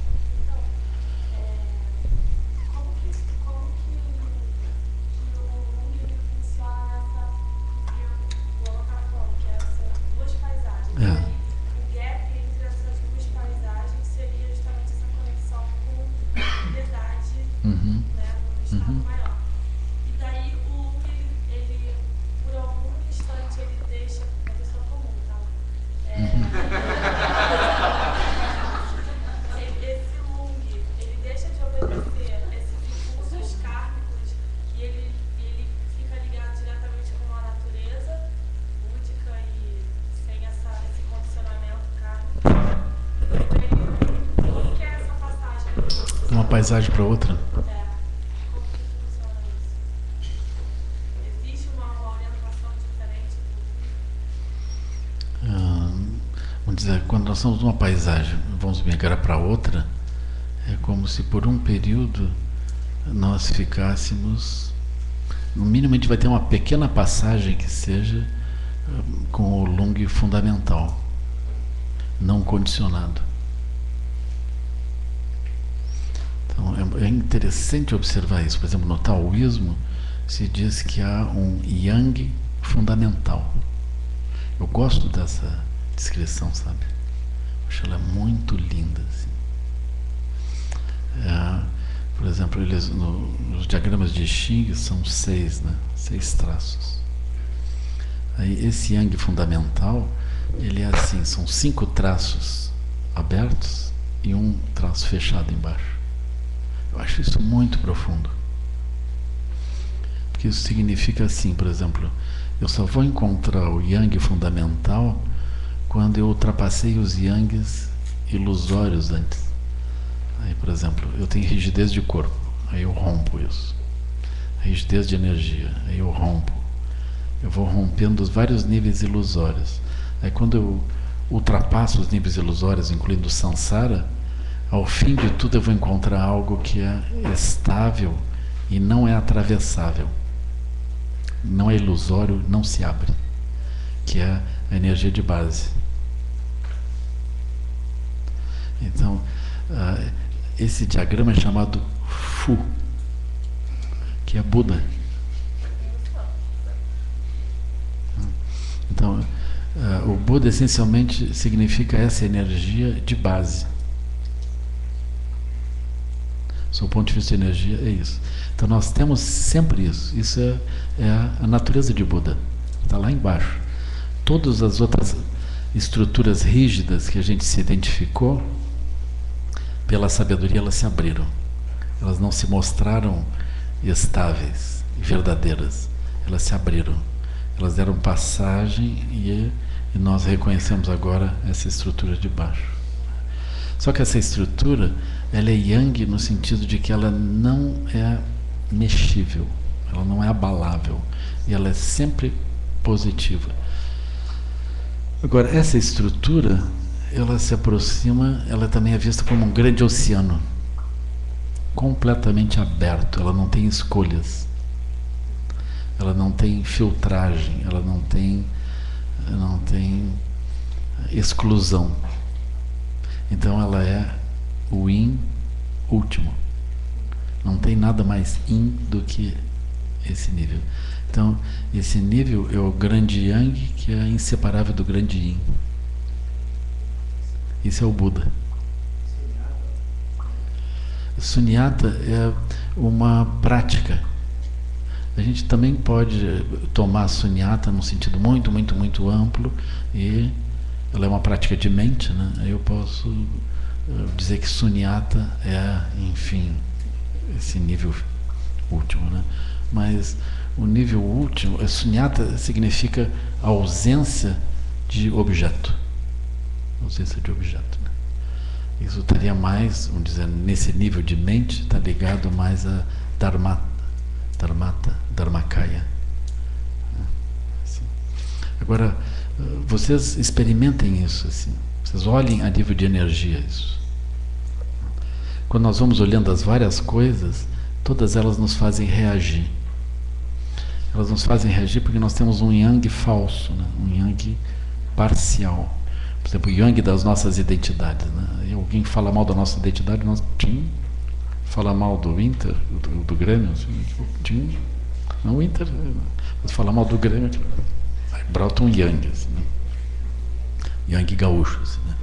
Uma paisagem para outra. Existe uma orientação diferente? Vamos dizer, quando nós estamos numa paisagem, vamos migrar para outra, é como se por um período nós ficássemos, no mínimo a gente vai ter uma pequena passagem que seja com o lung fundamental, não condicionado. Então é interessante observar isso. Por exemplo, no taoísmo se diz que há um yang fundamental. Eu gosto dessa descrição, sabe? Acho ela muito linda, assim. Por exemplo, eles nos diagramas de Xing são 6, né? 6 traços. Aí esse Yang fundamental, ele é assim, são 5 traços abertos e um traço fechado embaixo. Eu acho isso muito profundo. Porque isso significa assim, por exemplo, eu só vou encontrar o Yang fundamental quando eu ultrapassei os Yangs ilusórios antes. Aí, por exemplo, eu tenho rigidez de corpo, aí eu rompo isso. Rigidez de energia, aí eu rompo. Eu vou rompendo os vários níveis ilusórios. Aí quando eu ultrapasso os níveis ilusórios, incluindo o samsara, ao fim de tudo eu vou encontrar algo que é estável e não é atravessável. Não é ilusório, não se abre. Que é a energia de base. Então, esse diagrama é chamado Fu, que é Buda. Então, o Buda essencialmente significa essa energia de base. Sob o ponto de vista de energia, é isso. Então nós temos sempre isso. Isso é a natureza de Buda. Está lá embaixo. Todas as outras estruturas rígidas que a gente se identificou, pela sabedoria elas se abriram. Elas não se mostraram estáveis, verdadeiras. Elas se abriram. Elas deram passagem e nós reconhecemos agora essa estrutura de baixo. Só que essa estrutura, ela é Yang no sentido de que ela não é mexível, ela não é abalável, e ela é sempre positiva. Agora, essa estrutura, ela se aproxima, ela também é vista como um grande oceano, completamente aberto, ela não tem escolhas, ela não tem filtragem, ela não tem exclusão. Então ela é o Yin último. Não tem nada mais Yin do que esse nível. Então, esse nível é o grande Yang, que é inseparável do grande Yin. Isso é o Buda. Sunyata é uma prática. A gente também pode tomar sunyata num sentido muito, muito, muito amplo, e ela é uma prática de mente, né? Eu posso dizer que sunyata é, enfim, esse nível último, né? Mas o nível último, sunyata significa ausência de objeto. Ausência de objeto, né? Isso estaria mais, vamos dizer, nesse nível de mente, está ligado mais a Dharmakaya. Assim. Agora, vocês experimentem isso, assim. Vocês olhem a nível de energia isso. Quando nós vamos olhando as várias coisas, todas elas nos fazem reagir. Elas nos fazem reagir porque nós temos um Yang falso, né? Um Yang parcial. Por exemplo, o Yang das nossas identidades, né? E alguém fala mal da nossa identidade, nós fala mal do Inter, do Grêmio, assim, não o Inter, mas fala mal do Grêmio, aí brota um Yang, assim, né? Yang gaúcho, assim, né?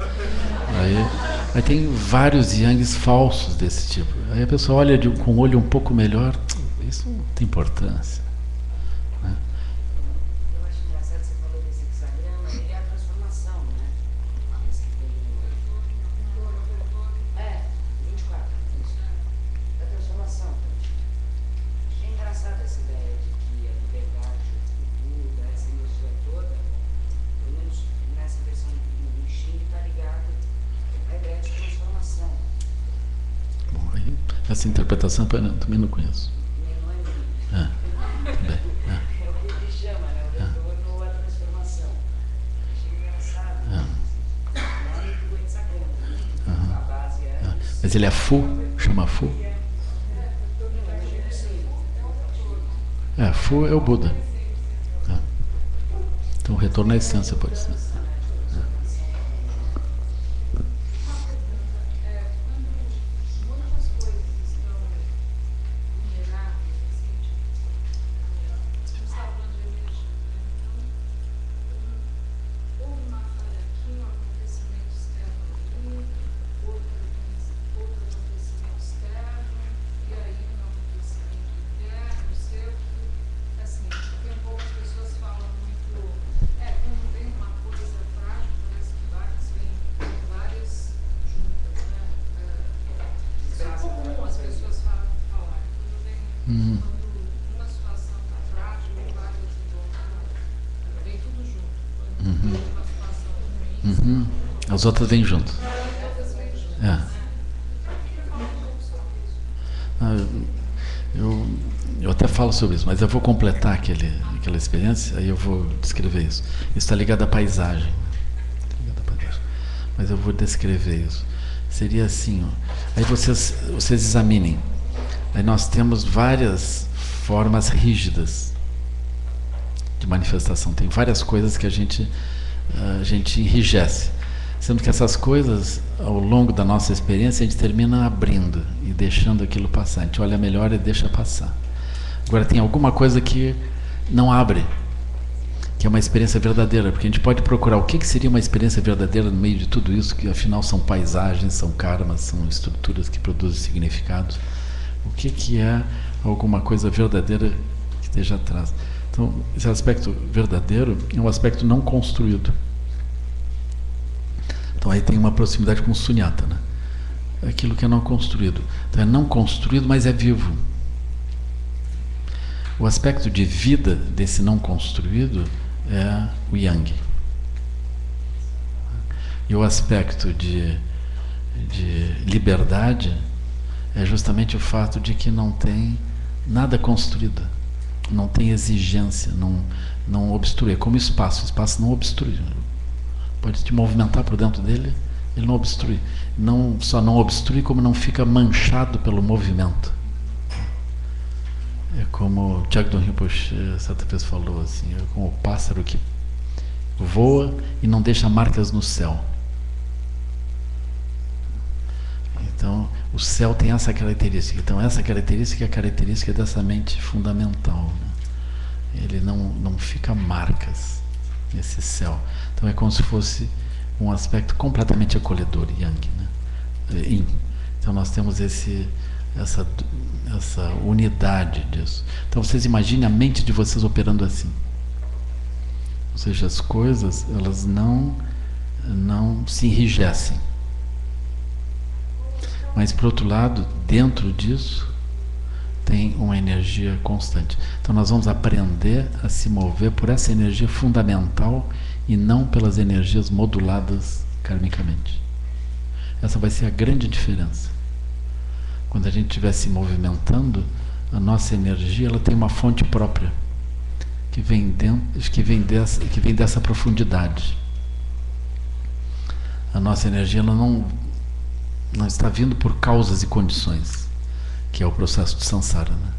Aí tem vários Yangs falsos desse tipo. Aí a pessoa olha com um olho um pouco melhor, isso não tem importância, né? Eu acho engraçado você falou desse hexagrama, ele é a transformação, né? Esse que tem 24, isso. É a transformação. Achei engraçada essa ideia de que a liberdade, o Buda, essa energia toda, pelo menos nessa versão do Xing, está ligada à ideia de transformação. Bom, aí, essa interpretação eu também não conheço. Não é minha. Também. É o que ele chama, né? O retorno ou a transformação. Achei engraçado. O nome do hexagrama. A base é. Mas ele é Fu? Chama Fu? Fu é o Buda. Então o retorno à essência pode ser. Muitas coisas estão milenares, assim, a gente estava falando de energia, né? Então, houve uma falha aqui, um acontecimento externo ali, outro acontecimento externo, e Uhum. uma situação ruim, Uhum. As outras vêm junto. outras vêm junto. É. Queria falar um pouco sobre isso. Ah, eu até falo sobre isso, mas eu vou completar aquela experiência, aí eu vou descrever isso. Isso está ligado à paisagem. Tá ligado à paisagem. Mas eu vou descrever isso. Seria assim, ó. Aí vocês examinem. Aí nós temos várias formas rígidas de manifestação. Tem várias coisas que a gente enrijece. Sendo que essas coisas, ao longo da nossa experiência, a gente termina abrindo e deixando aquilo passar. A gente olha melhor e deixa passar. Agora, tem alguma coisa que não abre, que é uma experiência verdadeira, porque a gente pode procurar o que seria uma experiência verdadeira no meio de tudo isso, que afinal são paisagens, são karmas, são estruturas que produzem significados. O que é alguma coisa verdadeira que esteja atrás? Então, esse aspecto verdadeiro é um aspecto não construído. Então aí tem uma proximidade com o sunyata, né? Aquilo que é não construído. Então é não construído, mas é vivo. O aspecto de vida desse não construído é o yang. E o aspecto de liberdade é justamente o fato de que não tem nada construído, não tem exigência, não obstrui. É como espaço. O espaço não obstrui. Pode te movimentar por dentro dele, ele não obstrui. Não só não obstrui, como não fica manchado pelo movimento. É como o Jagdon Rinpoche certa vez falou assim, é como o pássaro que voa e não deixa marcas no céu. Então, o céu tem essa característica. Então, essa característica é a característica dessa mente fundamental, né? Ele não fica marcas nesse céu. Então é como se fosse um aspecto completamente acolhedor, yang, né? Yin. Então nós temos essa unidade disso. Então vocês imaginem a mente de vocês operando assim. Ou seja, as coisas, elas não se enrijecem. Mas por outro lado, dentro disso, tem uma energia constante. Então nós vamos aprender a se mover por essa energia fundamental e não pelas energias moduladas karmicamente. Essa vai ser a grande diferença. Quando a gente estiver se movimentando, a nossa energia ela tem uma fonte própria que vem dessa profundidade. A nossa energia ela não está vindo por causas e condições, que é o processo de samsara, né?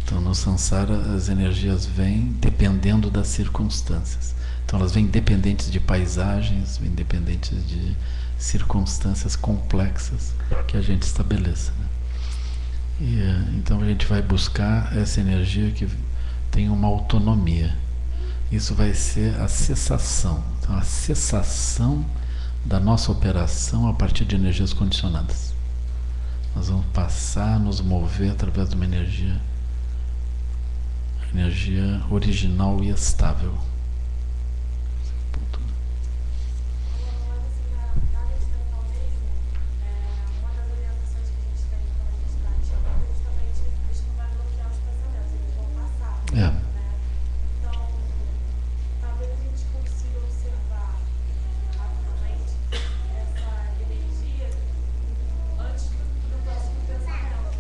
Então no samsara as energias vêm dependendo das circunstâncias. Então elas vêm dependentes de paisagens, vêm dependentes de circunstâncias complexas que a gente estabeleça, né? E então a gente vai buscar essa energia que tem uma autonomia. Isso vai ser a cessação. Então a cessação da nossa operação a partir de energias condicionadas. Nós vamos passar a nos mover através de uma energia original e estável. É. Então, talvez a gente consiga observar rapidamente essa energia antes do próximo pensamento.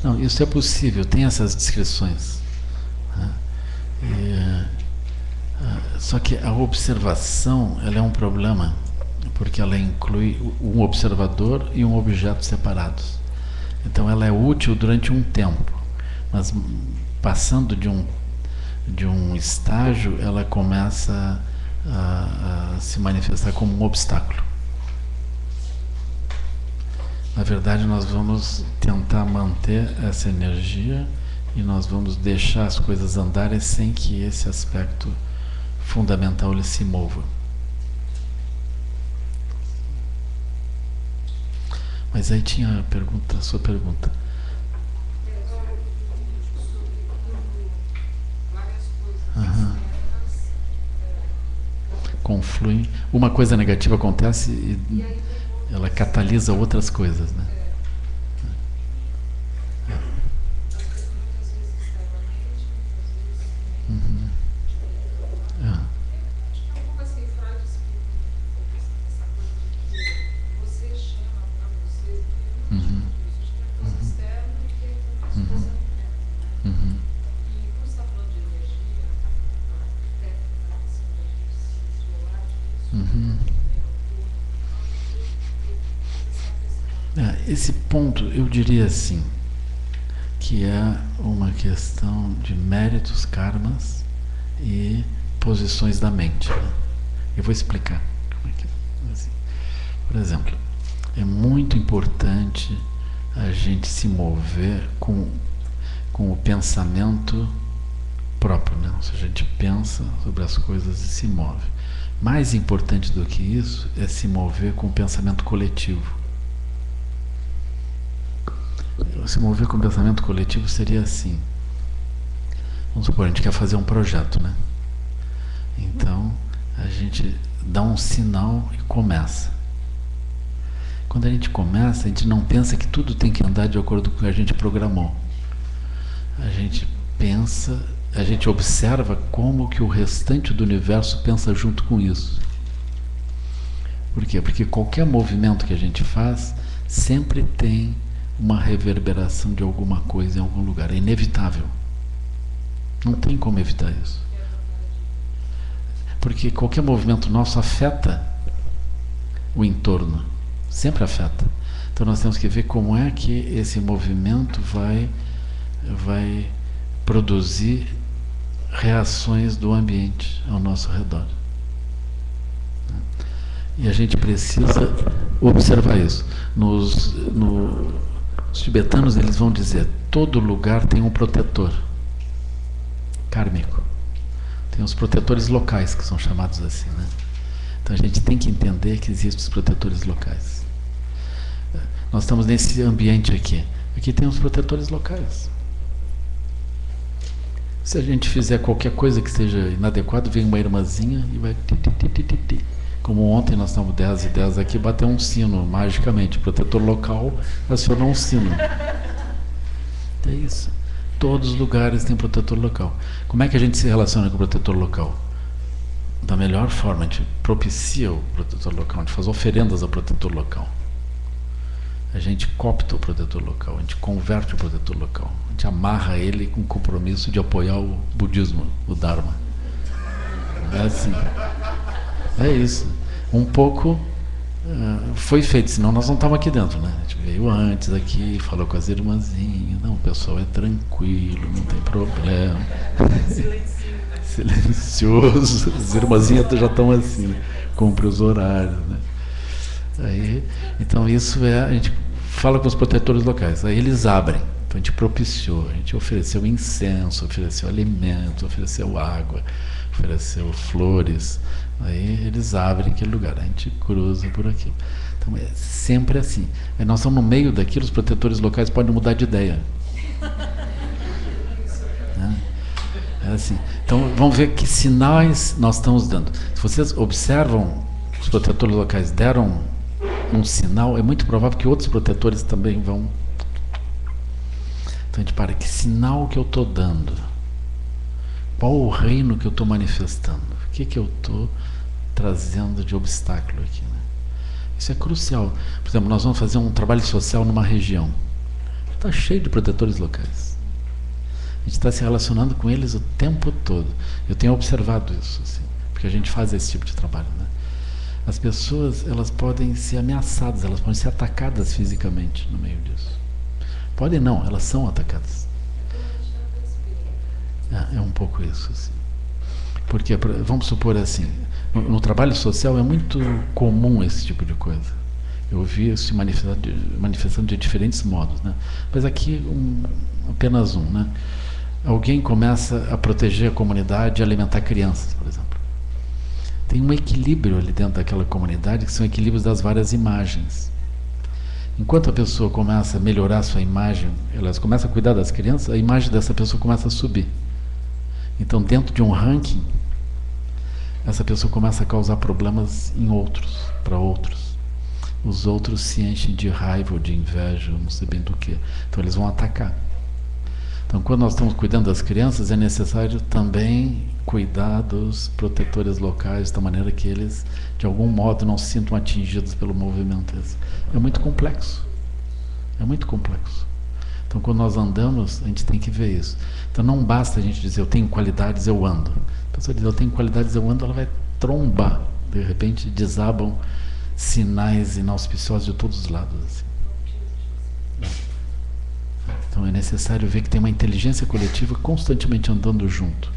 Não, isso é possível, tem essas descrições, né? Só que a observação ela é um problema, porque ela inclui um observador e um objeto separados. Então ela é útil durante um tempo, mas passando de um estágio, ela começa a se manifestar como um obstáculo. Na verdade, nós vamos tentar manter essa energia e nós vamos deixar as coisas andarem sem que esse aspecto fundamental ele se mova. Mas aí tinha a sua pergunta. Uhum. Confluem. Uma coisa negativa acontece e ela catalisa outras coisas, né? Uhum. Esse ponto, eu diria assim, que é uma questão de méritos, karmas e posições da mente, né? Eu vou explicar como é que é. Assim, por exemplo, é muito importante a gente se mover com o pensamento próprio, né? Ou seja, a gente pensa sobre as coisas e se move. Mais importante do que isso é se mover com o pensamento coletivo. Se mover com o pensamento coletivo seria assim. Vamos supor, a gente quer fazer um projeto, né? Então, a gente dá um sinal e começa. Quando a gente começa, a gente não pensa que tudo tem que andar de acordo com o que a gente programou. A gente pensa, a gente observa como que o restante do universo pensa junto com isso. Por quê? Porque qualquer movimento que a gente faz sempre tem uma reverberação de alguma coisa em algum lugar. É inevitável. Não tem como evitar isso. Porque qualquer movimento nosso afeta o entorno. Sempre afeta. Então nós temos que ver como é que esse movimento vai produzir reações do ambiente ao nosso redor. E a gente precisa observar isso. Os tibetanos, eles vão dizer, todo lugar tem um protetor kármico. Tem os protetores locais, que são chamados assim, né? Então a gente tem que entender que existem os protetores locais. Nós estamos nesse ambiente aqui. Aqui tem os protetores locais. Se a gente fizer qualquer coisa que seja inadequado, vem uma irmãzinha e vai... Como ontem nós estávamos 10 e 10 aqui, bateu um sino magicamente. O protetor local acionou um sino. É isso. Todos os lugares têm protetor local. Como é que a gente se relaciona com o protetor local? Da melhor forma, a gente propicia o protetor local, a gente faz oferendas ao protetor local. A gente copta o protetor local, a gente converte o protetor local, a gente amarra ele com o compromisso de apoiar o budismo, o Dharma. É assim. É isso. Um pouco foi feito, senão nós não estávamos aqui dentro, né? A gente veio antes aqui, falou com as irmãzinhas. Não, o pessoal é tranquilo, não tem problema. Silencioso. As irmãzinhas já estão assim, né? Cumpre os horários, né? Aí, então isso a gente fala com os protetores locais, aí eles abrem. Então a gente propiciou, a gente ofereceu incenso, ofereceu alimento, ofereceu água, ofereceu flores. Aí eles abrem aquele lugar, a gente cruza por aquilo. Então é sempre assim. Aí nós estamos no meio daquilo, os protetores locais podem mudar de ideia. É assim. Então vamos ver que sinais nós estamos dando. Se vocês observam, os protetores locais deram um sinal, é muito provável que outros protetores também vão. Então a gente para, que sinal que eu estou dando? Qual o reino que eu estou manifestando? O que eu estou trazendo de obstáculo aqui, né? Isso é crucial. Por exemplo, nós vamos fazer um trabalho social numa região. Está cheio de protetores locais. A gente está se relacionando com eles o tempo todo. Eu tenho observado isso, assim, porque a gente faz esse tipo de trabalho, né? As pessoas, elas podem ser ameaçadas, elas podem ser atacadas fisicamente no meio disso. Podem não, elas são atacadas. É um pouco isso, assim. Porque, vamos supor assim, no trabalho social é muito comum esse tipo de coisa. Eu vi isso se manifestando de diferentes modos, né? Mas aqui apenas um, né? Alguém começa a proteger a comunidade e alimentar crianças, por exemplo. Tem um equilíbrio ali dentro daquela comunidade, que são equilíbrios das várias imagens. Enquanto a pessoa começa a melhorar a sua imagem, ela começa a cuidar das crianças, a imagem dessa pessoa começa a subir. Então, dentro de um ranking, essa pessoa começa a causar problemas para outros. Os outros se enchem de raiva ou de inveja, não sei bem do que. Então, eles vão atacar. Então, quando nós estamos cuidando das crianças, é necessário também cuidar dos protetores locais, da maneira que eles, de algum modo, não se sintam atingidos pelo movimento. É muito complexo. É muito complexo. Então, quando nós andamos, a gente tem que ver isso. Então, não basta a gente dizer, eu tenho qualidades, eu ando. A pessoa diz, eu tenho qualidades, eu ando, ela vai trombar. De repente, desabam sinais inauspiciosos de todos os lados. Assim. Então é necessário ver que tem uma inteligência coletiva constantemente andando junto.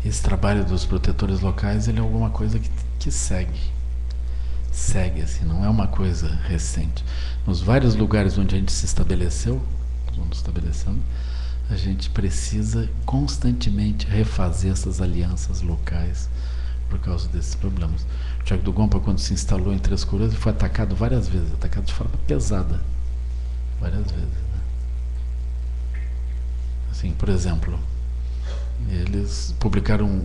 Esse trabalho dos protetores locais, ele é alguma coisa que segue. Segue, assim, não é uma coisa recente. Nos vários lugares onde a gente se estabeleceu, a gente precisa constantemente refazer essas alianças locais por causa desses problemas. O Thiago do Gompa, quando se instalou em Três Coroas, foi atacado várias vezes, atacado de forma pesada. Várias vezes. Né? Assim, por exemplo, eles publicaram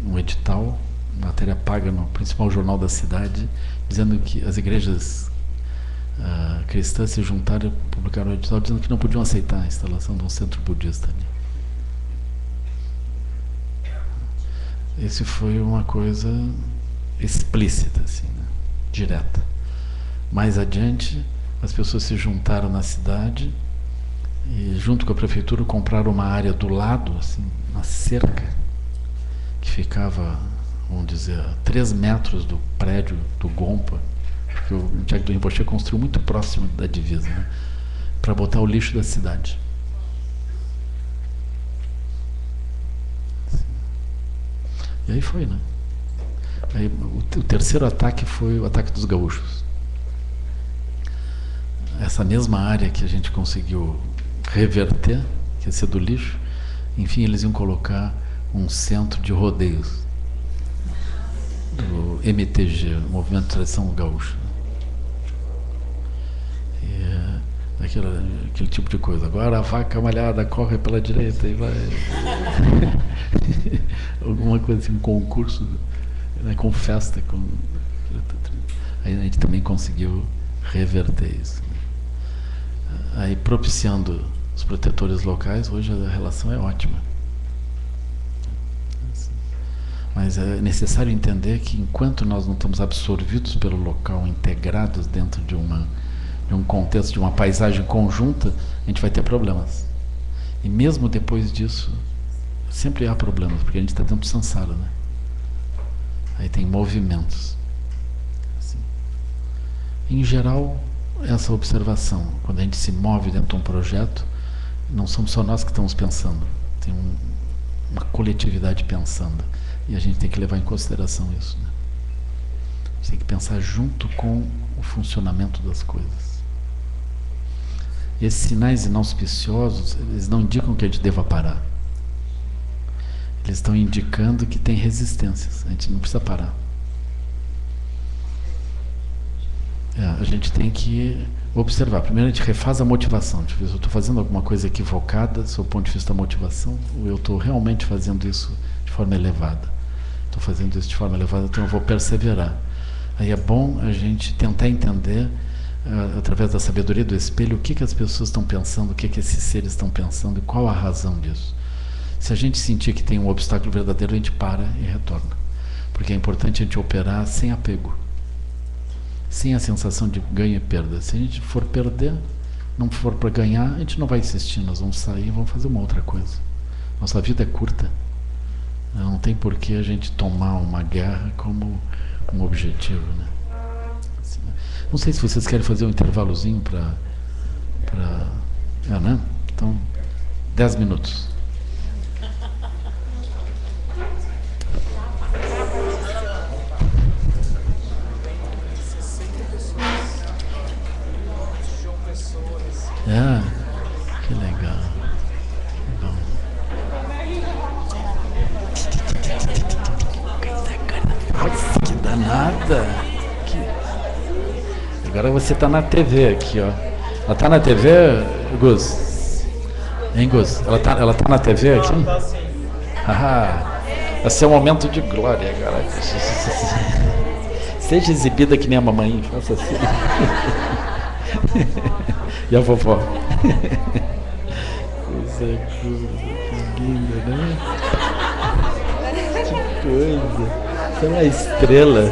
um edital, matéria paga no principal jornal da cidade, dizendo que as igrejas cristãs se juntaram e publicaram um edital dizendo que não podiam aceitar a instalação de um centro budista ali. Esse foi uma coisa explícita, assim, né? Direta. Mais adiante, as pessoas se juntaram na cidade e, junto com a prefeitura, compraram uma área do lado, assim, uma cerca, que ficava, vamos dizer, a 3 metros do prédio do Gompa, porque o Thiago do Rinpoche construiu muito próximo da divisa, né? Para botar o lixo da cidade. E aí foi, né? Aí, o terceiro ataque foi o ataque dos gaúchos. Essa mesma área que a gente conseguiu reverter, que ia ser do lixo, enfim, eles iam colocar um centro de rodeios do MTG, o Movimento de Tradição Gaúcha. E aquele tipo de coisa. Agora a vaca malhada corre pela direita e vai... Alguma coisa assim, um concurso, né, com festa. Aí a gente também conseguiu reverter isso. Aí, propiciando os protetores locais, hoje a relação é ótima. Mas é necessário entender que enquanto nós não estamos absorvidos pelo local, integrados dentro de um contexto, de uma paisagem conjunta, a gente vai ter problemas. E mesmo depois disso, sempre há problemas, porque a gente está dentro do samsara, né? Aí tem movimentos. Assim. Em geral, essa observação, quando a gente se move dentro de um projeto, não somos só nós que estamos pensando, tem uma coletividade pensando, e a gente tem que levar em consideração isso, né? A gente tem que pensar junto com o funcionamento das coisas. E esses sinais inauspiciosos, eles não indicam que a gente deva parar. Eles estão indicando que tem resistências, a gente não precisa parar. A gente tem que observar. Primeiro a gente refaz a motivação. Tipo, eu estou fazendo alguma coisa equivocada do ponto de vista da motivação, ou eu estou realmente fazendo isso de forma elevada? Estou fazendo isso de forma elevada, então eu vou perseverar. Aí é bom a gente tentar entender, através da sabedoria do espelho, o que as pessoas estão pensando, o que esses seres estão pensando e qual a razão disso. Se a gente sentir que tem um obstáculo verdadeiro, a gente para e retorna. Porque é importante a gente operar sem apego, sem a sensação de ganho e perda. Se a gente for perder, não for para ganhar, a gente não vai insistir, nós vamos sair e vamos fazer uma outra coisa. Nossa vida é curta. Não tem por que a gente tomar uma guerra como um objetivo, né? Assim, não sei se vocês querem fazer um intervalozinho para... né? Então, 10 minutos. Que legal. Bom. Nossa, que danada. Agora você está na TV aqui, ó. Ela está na TV, Gus? Hein, Gus? Ela tá na TV aqui? Tá, sim. Esse é um momento de glória agora. Seja exibida que nem a mamãe, faça assim. E a vovó? Coisa que linda, né? Que coisa. Você é uma estrela.